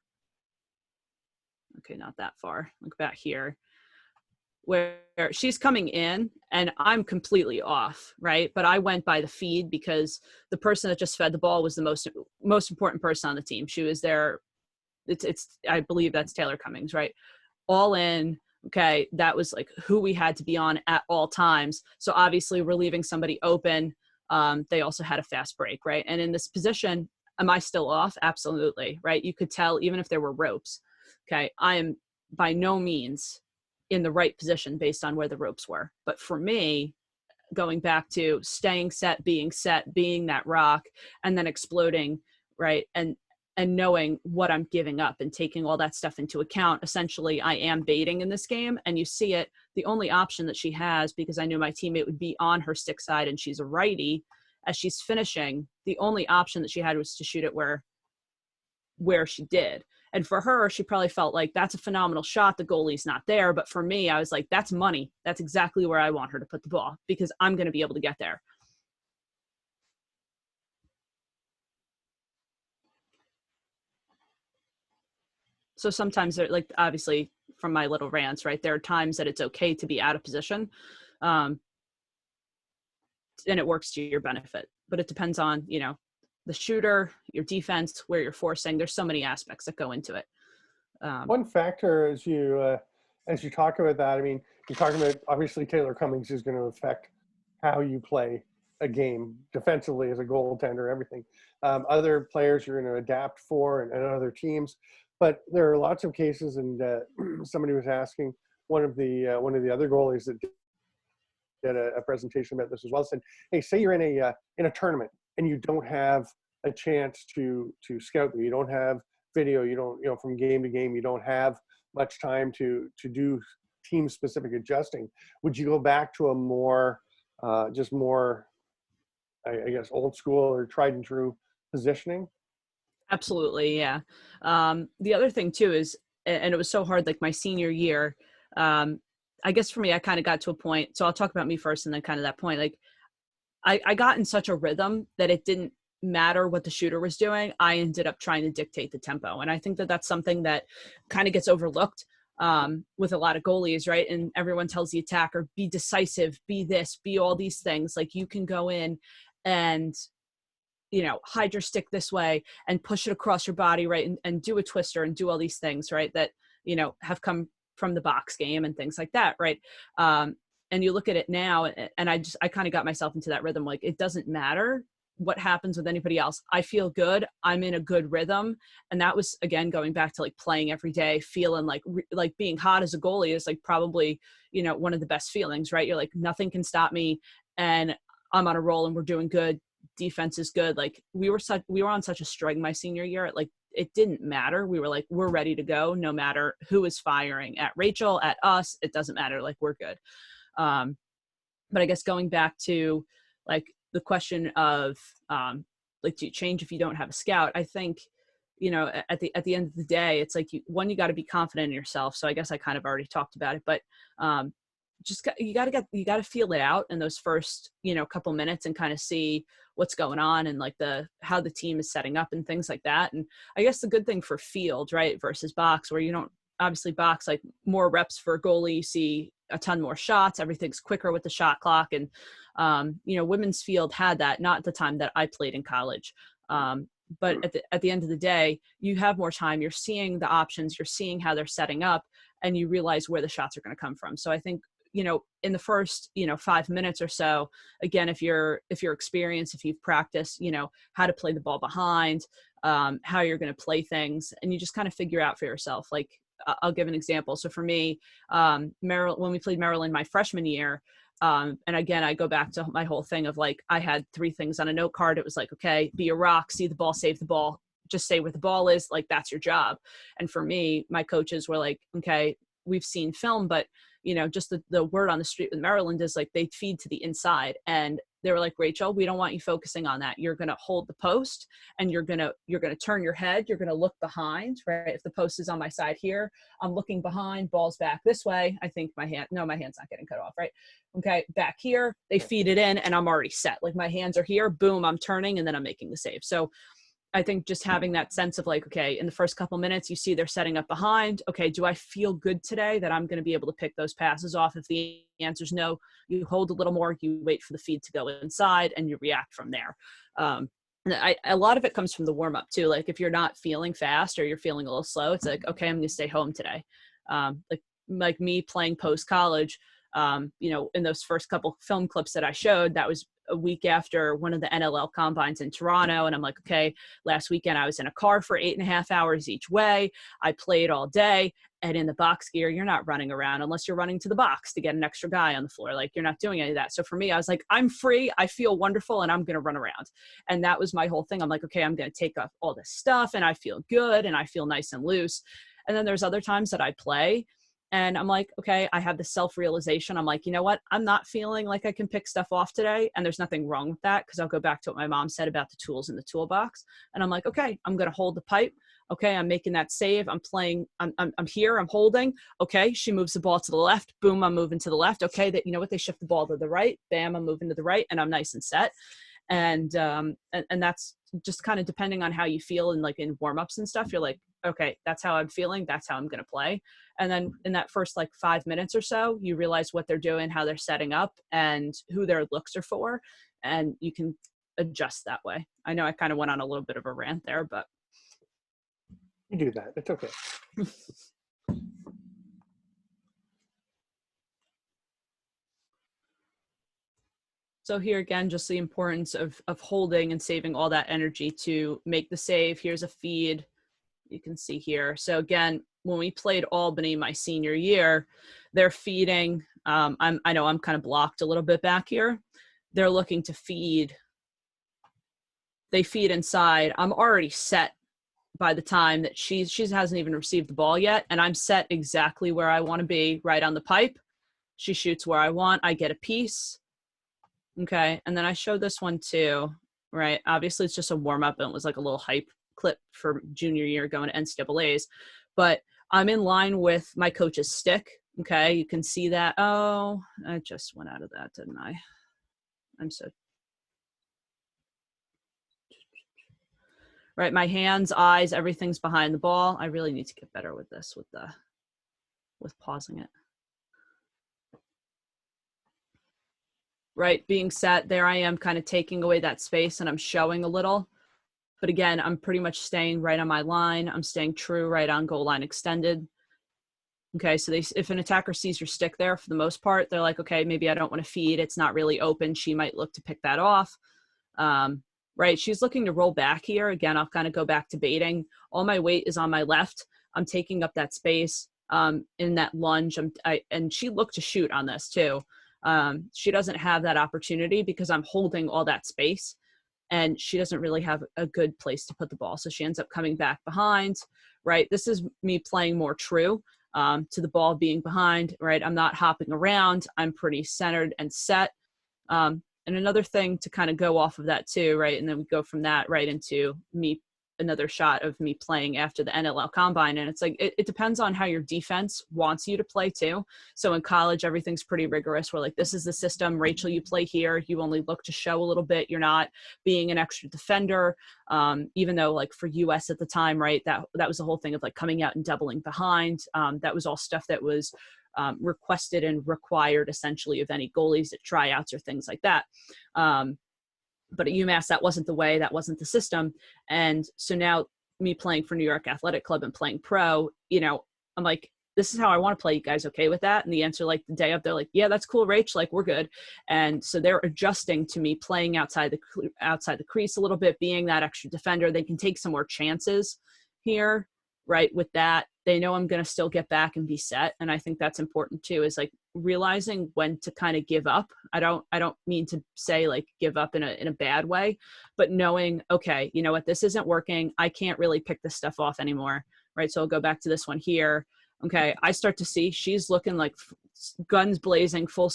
okay, not that far, look back here, where she's coming in and I'm completely off, right? But I went by the feed because the person that just fed the ball was the most important person on the team. She was there. It's I believe that's Taylor Cummings, right? All in. Okay, that was like who we had to be on at all times. So obviously we're leaving somebody open. They also had a fast break, right? And in this position, am I still off? Absolutely, right? You could tell even if there were ropes. Okay, I am by no means in the right position based on where the ropes were. But for me, going back to staying set, being that rock, and then exploding, right? And knowing what I'm giving up and taking all that stuff into account. Essentially, I am baiting in this game, and you see it. The only option that she has, because I knew my teammate would be on her stick side and she's a righty, as she's finishing, the only option that she had was to shoot it where she did. And for her, she probably felt like that's a phenomenal shot. The goalie's not there. But for me, I was like, that's money. That's exactly where I want her to put the ball because I'm going to be able to get there. So sometimes they're like, obviously from my little rants, right? There are times that it's okay to be out of position. And it works to your benefit, but it depends on, the shooter, your defense, where you're forcing. There's so many aspects that go into it. One factor as you talk about that, I mean, you're talking about obviously Taylor Cummings is going to affect how you play a game defensively as a goaltender, everything. Other players you're going to adapt for and other teams, but there are lots of cases. And somebody was asking one of the other goalies that did a presentation about this as well. Said, hey, say you're in a tournament and you don't have a chance to scout. You don't have video. You don't, from game to game, you don't have much time to do team specific adjusting. Would you go back to a more just more, I guess, old school or tried and true positioning? Absolutely. Yeah. The other thing too is, and it was so hard, like my senior year, I guess for me, I kind of got to a point. So I'll talk about me first and then kind of that point. Like I got in such a rhythm that it didn't matter what the shooter was doing. I ended up trying to dictate the tempo. And I think that that's something that kind of gets overlooked with a lot of goalies, right? And everyone tells the attacker, be decisive, be this, be all these things. Like you can go in and, hide your stick this way and push it across your body, right? And do a twister and do all these things, right? That, have come from the box game and things like that, right? And you look at it now, and I kind of got myself into that rhythm. Like it doesn't matter what happens with anybody else. I feel good. I'm in a good rhythm. And that was, again, going back to like playing every day, feeling like being hot as a goalie is like probably, one of the best feelings, right? You're like, nothing can stop me and I'm on a roll and we're doing good. Defense is good. Like we were on such a string my senior year. Like it didn't matter. We were like, we're ready to go no matter who is firing at Rachel, at us. It doesn't matter. Like we're good. But I guess going back to like the question of like, do you change if you don't have a scout? I think, at the end of the day, it's like you got to be confident in yourself. So I guess I kind of already talked about it, but you got to feel it out in those first, couple minutes and kind of see what's going on and like how the team is setting up and things like that. And I guess the good thing for field, right, versus box, where you don't obviously box, like more reps for a goalie, you see a ton more shots, everything's quicker with the shot clock. And, women's field had that, not at the time that I played in college. But at the end of the day, you have more time, you're seeing the options, you're seeing how they're setting up, and you realize where the shots are going to come from. So I think, in the first, 5 minutes or so, again, if you're experienced, if you've practiced, how to play the ball behind, how you're going to play things, and you just kind of figure out for yourself. Like, I'll give an example. So for me, when we played Maryland my freshman year, and again, I go back to my whole thing of like, I had 3 things on a note card. It was like, okay, be a rock, see the ball, save the ball, just stay where the ball is. Like, that's your job. And for me, my coaches were like, okay, we've seen film, but just the word on the street with Maryland is like, they feed to the inside. And they were like, Rachel, we don't want you focusing on that. You're going to hold the post and you're going to turn your head. You're going to look behind, right? If the post is on my side here, I'm looking behind, ball's back this way. I think my hand's not getting cut off, right? Okay. Back here, they feed it in and I'm already set. Like my hands are here, boom, I'm turning and then I'm making the save. So I think just having that sense of like, okay, in the first couple minutes, you see they're setting up behind. Okay, do I feel good today that I'm going to be able to pick those passes off? If the answer is no, you hold a little more, you wait for the feed to go inside, and you react from there. And a lot of it comes from the warm up too. Like if you're not feeling fast or you're feeling a little slow, it's like, okay, I'm going to stay home today. Like me playing post college, in those first couple film clips that I showed, that was a week after one of the NLL combines in Toronto. And I'm like, okay, last weekend I was in a car for 8.5 hours each way. I played all day. And in the box gear, you're not running around unless you're running to the box to get an extra guy on the floor. Like you're not doing any of that. So for me, I was like, I'm free. I feel wonderful and I'm going to run around. And that was my whole thing. I'm like, okay, I'm going to take off all this stuff and I feel good and I feel nice and loose. And then there's other times that I play and I'm like, okay, I have this self-realization. I'm like, you know what? I'm not feeling like I can pick stuff off today. And there's nothing wrong with that because I'll go back to what my mom said about the tools in the toolbox. And I'm like, okay, I'm going to hold the pipe. Okay, I'm making that save. I'm playing. I'm here. I'm holding. Okay, she moves the ball to the left. Boom, I'm moving to the left. Okay, that you know what? They shift the ball to the right. Bam, I'm moving to the right, and I'm nice and set. And that's just kind of depending on how you feel and like in warm-ups and stuff. You're like, okay, that's how I'm feeling. That's how I'm going to play. And then in that first like 5 minutes or so, you realize what they're doing, how they're setting up, and who their looks are for, and you can adjust that way. I know I kind of went on a little bit of a rant there, but. You do that. It's okay. So here again, just the importance of holding and saving all that energy to make the save. Here's a feed you can see here. So again, when we played Albany my senior year, they're feeding. I know I'm kind of blocked a little bit back here. They're looking to feed. They feed inside. I'm already set by the time that she hasn't even received the ball yet. And I'm set exactly where I want to be, right on the pipe. She shoots where I want. I get a piece. Okay. And then I showed this one too, right? Obviously it's just a warm up and it was like a little hype clip for junior year going to NCAAs, but I'm in line with my coach's stick. Okay. You can see that. Oh, I just went out of that, didn't I? Right, my hands, eyes, everything's behind the ball. I really need to get better with this, with pausing it. Right, being set, there I am kind of taking away that space and I'm showing a little. But again, I'm pretty much staying right on my line. I'm staying true right on goal line extended. Okay, so if an attacker sees your stick there, for the most part, they're like, okay, maybe I don't want to feed. It's not really open. She might look to pick that off. Right, she's looking to roll back here. Again, I'll kind of go back to baiting. All my weight is on my left. I'm taking up that space in that lunge. And she looked to shoot on this too. She doesn't have that opportunity because I'm holding all that space and she doesn't really have a good place to put the ball. So she ends up coming back behind, right? This is me playing more true to the ball being behind, right? I'm not hopping around. I'm pretty centered and set. And another thing to kind of go off of that too, right? And then we go from that right into another shot of me playing after the NLL combine. And it's like, it depends on how your defense wants you to play too. So in college, everything's pretty rigorous. We're like, this is the system. Rachel, you play here. You only look to show a little bit. You're not being an extra defender. Even though like for US at the time, right, that was the whole thing of like coming out and doubling behind. That was all stuff that was requested and required essentially of any goalies at tryouts or things like that. But at uMass, that wasn't the way, that wasn't the system. And so now me playing for New York Athletic Club and playing pro, I'm like, this is how I want to play. You guys okay with that? And the answer, like the day up, they're like, yeah, that's cool, Rach. Like we're good. And so they're adjusting to me playing outside the crease a little bit, being that extra defender. They can take some more chances here, right? With that, they know I'm going to still get back and be set. And I think that's important too, is like realizing when to kind of give up. I don't mean to say like give up in a bad way, but knowing, okay, you know what, this isn't working. I can't really pick this stuff off anymore. Right. So I'll go back to this one here. Okay. I start to see she's looking like guns blazing, full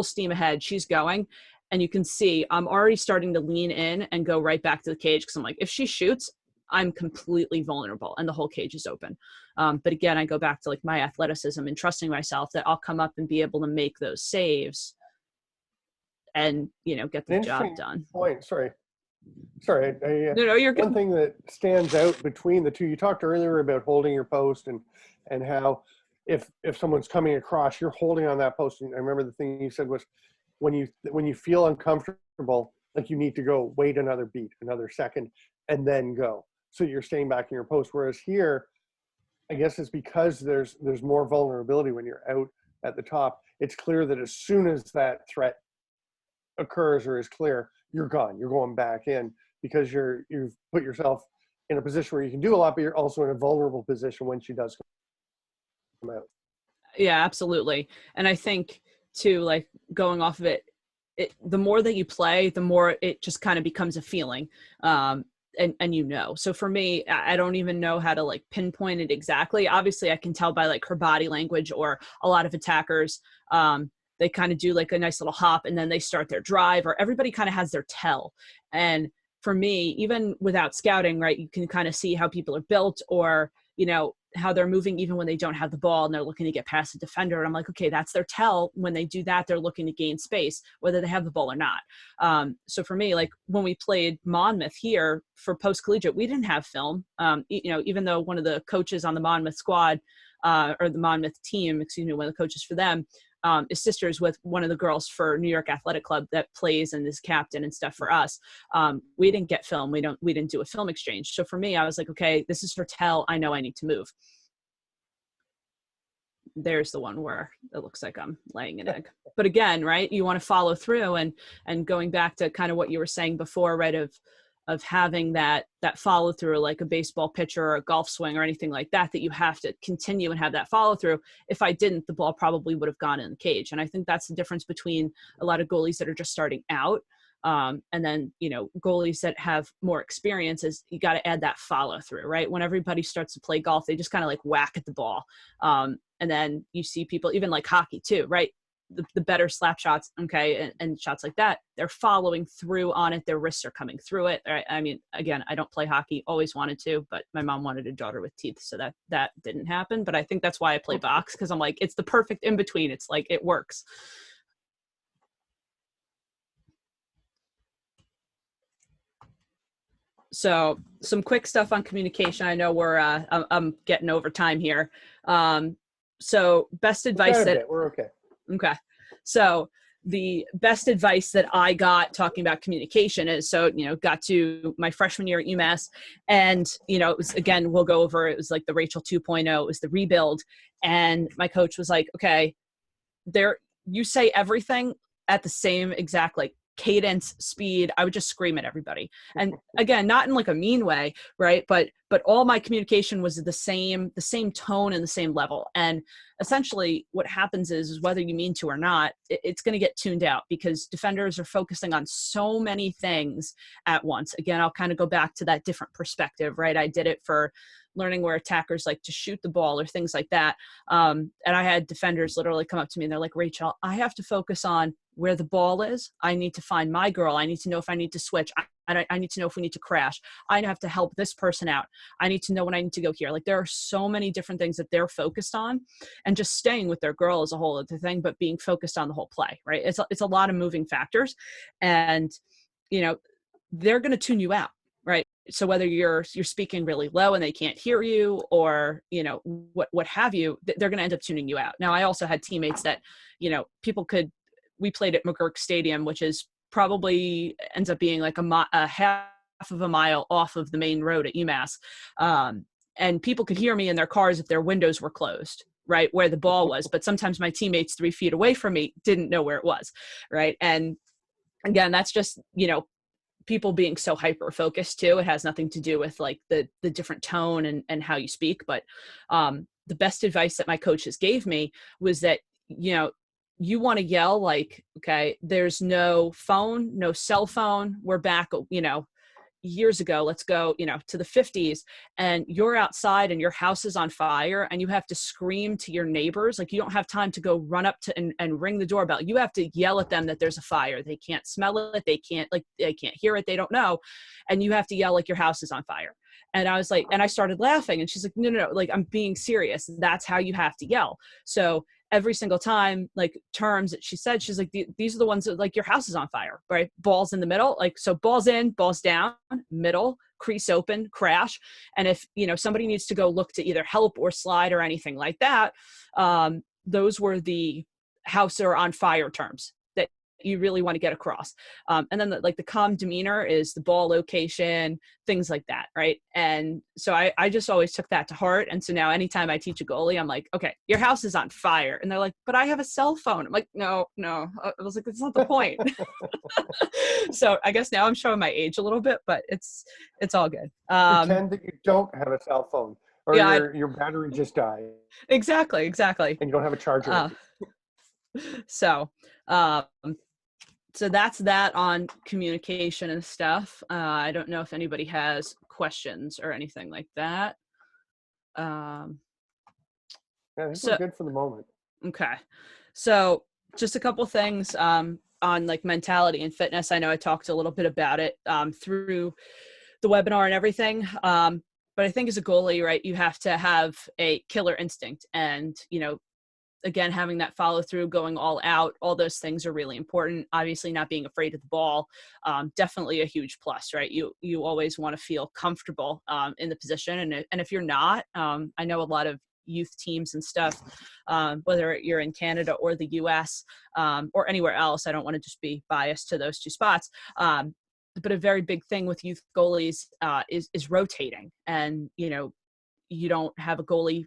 steam ahead. She's going. And you can see I'm already starting to lean in and go right back to the cage. Cause I'm like, if she shoots, I'm completely vulnerable and the whole cage is open. But again, I go back to like my athleticism and trusting myself that I'll come up and be able to make those saves and, get the job done. Point. Sorry. Sorry, No, you're one good. thing that stands out between the two, you talked earlier about holding your post and how if someone's coming across, you're holding on that post. And I remember the thing you said was when you feel uncomfortable, like you need to go wait another beat, another second, and then go. So you're staying back in your post. Whereas here, I guess it's because there's more vulnerability when you're out at the top. It's clear that as soon as that threat occurs or is clear, you're gone. You're going back in because you've put yourself in a position where you can do a lot, but you're also in a vulnerable position when she does come out. Yeah, absolutely. And I think too, like going off of it, the more that you play, the more it just kind of becomes a feeling. And so for me, I don't even know how to like pinpoint it exactly. Obviously I can tell by like her body language, or a lot of attackers, they kind of do like a nice little hop and then they start their drive, or everybody kind of has their tell. And for me, even without scouting, right, you can kind of see how people are built, or, how they're moving even when they don't have the ball and they're looking to get past the defender. And I'm like, okay, that's their tell. When they do that, they're looking to gain space, whether they have the ball or not. So for me, like when we played Monmouth here for post-collegiate, we didn't have film. Even though one of the coaches on the Monmouth squad, or the Monmouth team, one of the coaches for them, is sisters with one of the girls for New York Athletic Club that plays and is captain and stuff for us. We didn't get film. We didn't do a film exchange. So for me, I was like, okay, this is her tell. I know I need to move. There's the one where it looks like I'm laying an egg. But again, right, you want to follow through, and going back to kind of what you were saying before, right, of having that follow through, like a baseball pitcher or a golf swing or anything like that you have to continue and have that follow through. If I didn't, the ball probably would have gone in the cage. And I think that's the difference between a lot of goalies that are just starting out, and then, goalies that have more experience. Is you got to add that follow through, right? When everybody starts to play golf, they just kind of like whack at the ball. And then you see people, even like hockey too, right? The better slap shots, okay, and shots like that, they're following through on it. Their wrists are coming through it. Right? I mean, again, I don't play hockey, always wanted to, but my mom wanted a daughter with teeth, so that didn't happen. But I think that's why I play box, because I'm like, it's the perfect in between. It's like, it works. So some quick stuff on communication. I know I'm getting over time here. So best advice We're okay. Okay. So the best advice that I got talking about communication is, got to my freshman year at uMass, and, it was, again, we'll go over, it was like the Rachel 2.0, it was the rebuild. And my coach was like, okay, you say everything at the same exact, like, cadence, speed. I would just scream at everybody. And again, not in like a mean way, right? But all my communication was the same tone and the same level. And essentially what happens is whether you mean to or not, it's going to get tuned out, because defenders are focusing on so many things at once. Again, I'll kind of go back to that different perspective, right? I did it for learning where attackers like to shoot the ball or things like that. And I had defenders literally come up to me and they're like, Rachel, I have to focus on where the ball is. I need to find my girl. I need to know if I need to switch. I need to know if we need to crash. I have to help this person out. I need to know when I need to go here. Like, there are so many different things that they're focused on, and just staying with their girl is a whole other thing, but being focused on the whole play, right? It's a lot of moving factors, and, they're going to tune you out, right? So whether you're speaking really low and they can't hear you, or, what have you, they're going to end up tuning you out. Now, I also had teammates that, we played at McGurk Stadium, which is probably ends up being like a half of a mile off of the main road at uMass. And people could hear me in their cars if their windows were closed, right, where the ball was. But sometimes my teammates 3 feet away from me didn't know where it was, right? And again, that's just, people being so hyper focused too. It has nothing to do with like the different tone and how you speak. But the best advice that my coaches gave me was that, you want to yell like, okay, there's no phone, no cell phone. We're back, years ago, let's go, to the 50s, and you're outside and your house is on fire and you have to scream to your neighbors. Like, you don't have time to go run up to and ring the doorbell. You have to yell at them that there's a fire. They can't smell it. They can't hear it. They don't know. And you have to yell like your house is on fire. And I was like, and I started laughing, and she's like, no, like, I'm being serious. That's how you have to yell. So every single time, like, terms that she said, she's like, these are the ones that, like, your house is on fire, right? Balls in the middle, like, so balls in, balls down, middle, crease open, crash. And if, somebody needs to go look to either help or slide or anything like that, those were the house are on fire terms that you really want to get across. And then the calm demeanor is the ball location, things like that, right? And so I just always took that to heart. And so now anytime I teach a goalie, I'm like, okay, your house is on fire. And they're like, but I have a cell phone. I'm like, no. I was like, that's not the point. So I guess now I'm showing my age a little bit, but it's all good. Pretend that you don't have a cell phone, or yeah, your battery just died. Exactly. And you don't have a charger. So that's that on communication and stuff. I don't know if anybody has questions or anything like that. Yeah, I think we're good for the moment. Okay. So just a couple things on like mentality and fitness. I know I talked a little bit about it through the webinar and everything. But I think as a goalie, right, you have to have a killer instinct, and, again, having that follow through, going all out, all those things are really important. Obviously not being afraid of the ball, definitely a huge plus, right? You always want to feel comfortable in the position. And if you're not, I know a lot of youth teams and stuff, whether you're in Canada or the US or anywhere else, I don't want to just be biased to those two spots. But a very big thing with youth goalies is rotating. And, you don't have a goalie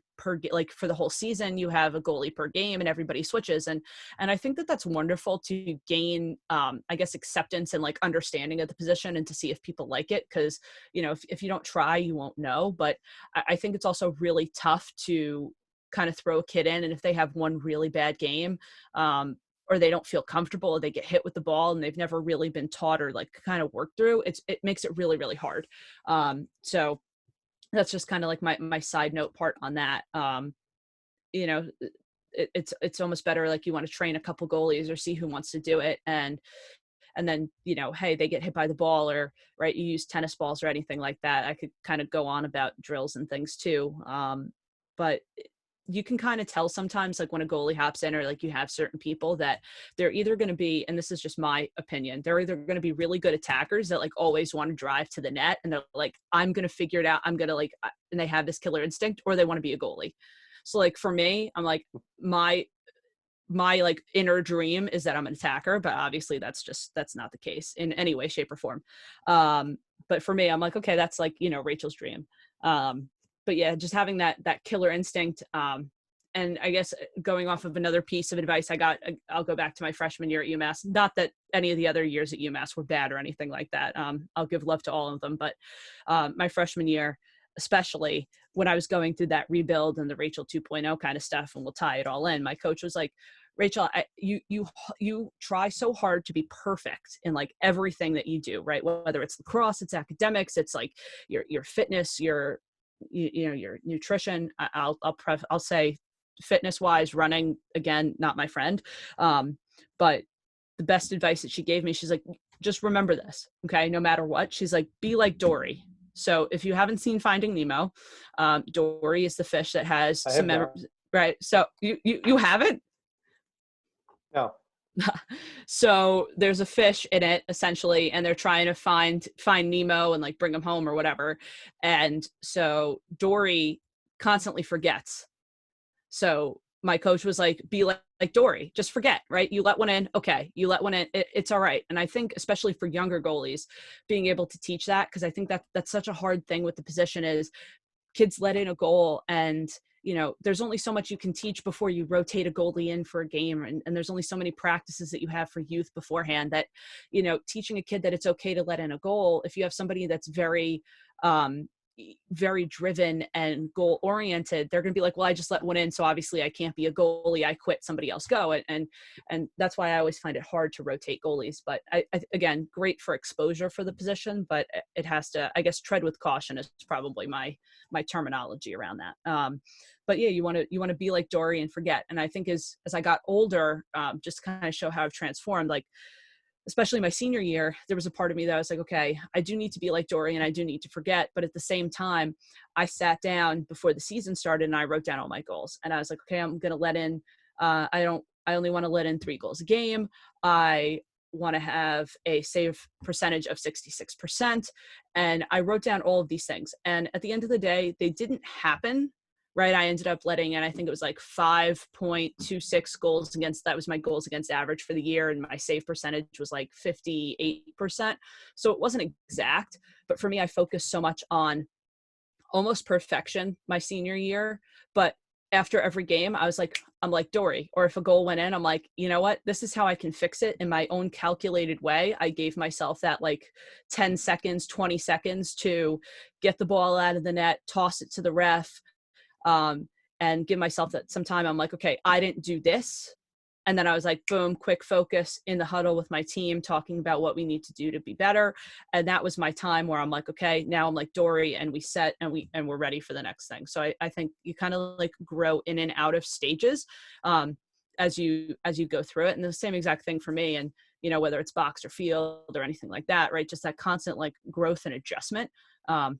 like for the whole season, you have a goalie per game and everybody switches. And I think that that's wonderful to gain, I guess, acceptance and like understanding of the position, and to see if people like it. Cause if you don't try, you won't know. But I think it's also really tough to kind of throw a kid in. And if they have one really bad game, or they don't feel comfortable, or they get hit with the ball and they've never really been taught or like kind of worked through, it makes it really, really hard. So that's just kind of like my side note part on that. It's almost better, like, you want to train a couple goalies or see who wants to do it, and then hey, they get hit by the ball, or right, you use tennis balls or anything like that. I could kind of go on about drills and things too, but you can kind of tell sometimes, like, when a goalie hops in, or like you have certain people that they're either going to be, and this is just my opinion, they're either going to be really good attackers that like always want to drive to the net, and they're like, I'm going to figure it out, I'm going to like, and they have this killer instinct, or they want to be a goalie. So like for me, I'm like, my like inner dream is that I'm an attacker, but obviously that's not the case in any way, shape, or form. But for me, I'm like, okay, that's like, Rachel's dream. But yeah, just having that killer instinct. And I guess going off of another piece of advice I got, I'll go back to my freshman year at uMass. Not that any of the other years at uMass were bad or anything like that. I'll give love to all of them. But my freshman year, especially when I was going through that rebuild and the Rachel 2.0 kind of stuff, and we'll tie it all in, my coach was like, Rachel, you try so hard to be perfect in like everything that you do, right? Whether it's lacrosse, it's academics, it's like your fitness, your nutrition. I'll say fitness wise, running, again, not my friend. But the best advice that she gave me, she's like, just remember this, okay? No matter what, she's like, be like Dory. So if you haven't seen Finding Nemo, Dory is the fish that has some memories, right? So you haven't? No. So there's a fish in it essentially, and they're trying to find Nemo and like bring him home or whatever. And so Dory constantly forgets. So my coach was like, be like Dory, just forget, right? You let one in. Okay. You let one in. It's all right. And I think especially for younger goalies, being able to teach that, because I think that's such a hard thing with the position, is kids let in a goal, and there's only so much you can teach before you rotate a goalie in for a game, and there's only so many practices that you have for youth beforehand, that teaching a kid that it's okay to let in a goal, if you have somebody that's very very driven and goal oriented, they're going to be like, well, I just let one in, so obviously I can't be a goalie, I quit, somebody else go. And that's why I always find it hard to rotate goalies. But I again, great for exposure for the position, but it has to, I guess, tread with caution is probably my terminology around that. But yeah, you want to be like Dory and forget. And I think as I got older, just kind of show how I've transformed, like especially my senior year, there was a part of me that I was like, okay, I do need to be like Dory and I do need to forget. But at the same time, I sat down before the season started and I wrote down all my goals. And I was like, okay, I'm going to let in, I only want to let in 3 goals a game. I want to have a save percentage of 66%. And I wrote down all of these things. And at the end of the day, they didn't happen, right? I ended up letting in, I think it was like 5.26 goals against, that was my goals against average for the year. And my save percentage was like 58%. So it wasn't exact, but for me, I focused so much on almost perfection my senior year. But after every game, I'm like Dory, or if a goal went in, I'm like, you know what, this is how I can fix it in my own calculated way. I gave myself that like 10 seconds, 20 seconds to get the ball out of the net, toss it to the ref, and give myself that some time. I'm like, okay, I didn't do this. And then I was like, boom, quick focus in the huddle with my team, talking about what we need to do to be better. And that was my time where I'm like, okay, now I'm like Dory, and we set and we're ready for the next thing. So I think you kind of like grow in and out of stages as you go through it. And the same exact thing for me. And, you know, whether it's box or field or anything like that, right? Just that constant like growth and adjustment and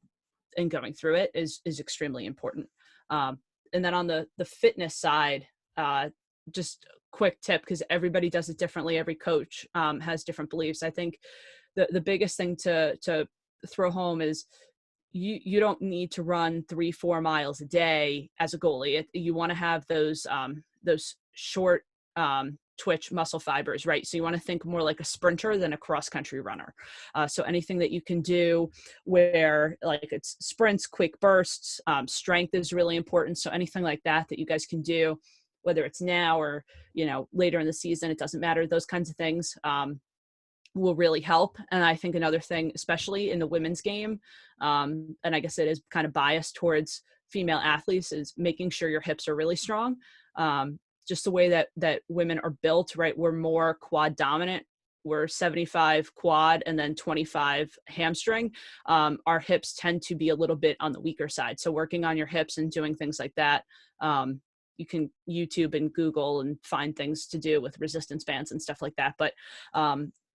going through it is extremely important. And then on the fitness side, just quick tip, because everybody does it differently. Every coach has different beliefs. I think the biggest thing to throw home is you don't need to run 3-4 miles a day as a goalie. You want to have those short twitch muscle fibers, right? So you want to think more like a sprinter than a cross country runner. So anything that you can do where like it's sprints, quick bursts, strength is really important. So anything like that you guys can do, whether it's now or, you know, later in the season, it doesn't matter. Those kinds of things will really help. And I think another thing, especially in the women's game, and I guess it is kind of biased towards female athletes, is making sure your hips are really strong. Just the way that women are built, right? We're more quad dominant. We're 75 quad and then 25 hamstring. Our hips tend to be a little bit on the weaker side. So working on your hips and doing things like that, you can YouTube and Google and find things to do with resistance bands and stuff like that. But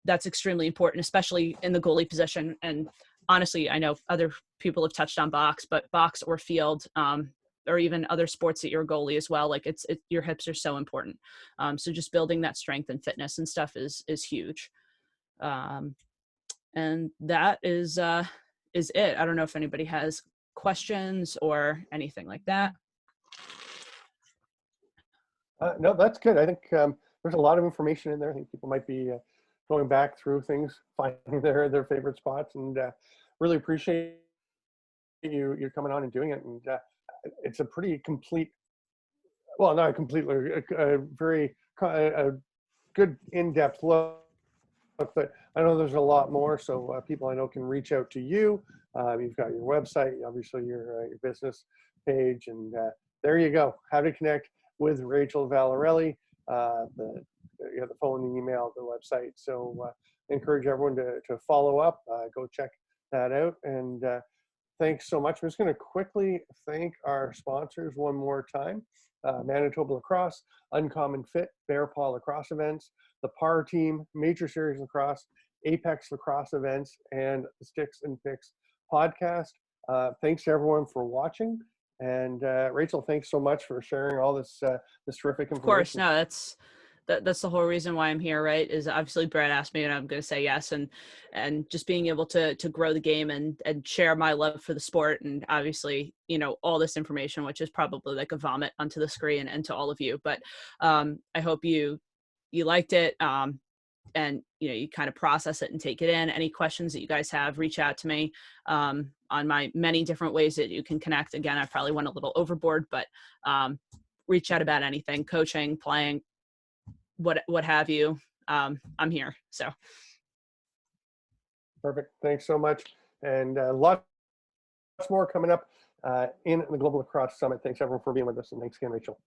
that's extremely important, especially in the goalie position. And honestly, I know other people have touched on box, but box or field, or even other sports that you're a goalie as well, like your hips are so important. So just building that strength and fitness and stuff is huge. And that is it. I don't know if anybody has questions or anything like that. No, that's good. I think there's a lot of information in there. I think people might be going back through things, finding their favorite spots, and really appreciate you coming on and doing it. And it's a pretty complete, well, not a complete, a very good in-depth look. But I know there's a lot more, so people I know can reach out to you. You've got your website, obviously your business page, and there you go. How to connect with Rachel Vallarelli. You have the phone, the email, the website. So encourage everyone to follow up. Go check that out. And thanks so much. I'm just going to quickly thank our sponsors one more time. Manitoba Lacrosse, Uncommon Fit, Bear Paw Lacrosse Events, the PAR Team, Major Series Lacrosse, Apex Lacrosse Events, and the Sticks and Picks podcast. Thanks to everyone for watching. And Rachel, thanks so much for sharing all this terrific information. Of course, no, that's the whole reason why I'm here, right? Is obviously Brad asked me and I'm going to say yes. And just being able to grow the game and share my love for the sport. And obviously, you know, all this information, which is probably like a vomit onto the screen and to all of you, but I hope you liked it. And, you know, you kind of process it and take it in. Any questions that you guys have, reach out to me on my many different ways that you can connect. Again, I probably went a little overboard, but reach out about anything, coaching, playing, what have you. I'm here. So perfect. Thanks so much. And lots more coming up in the Global Lacrosse Summit. Thanks everyone for being with us. And thanks again, Rachel.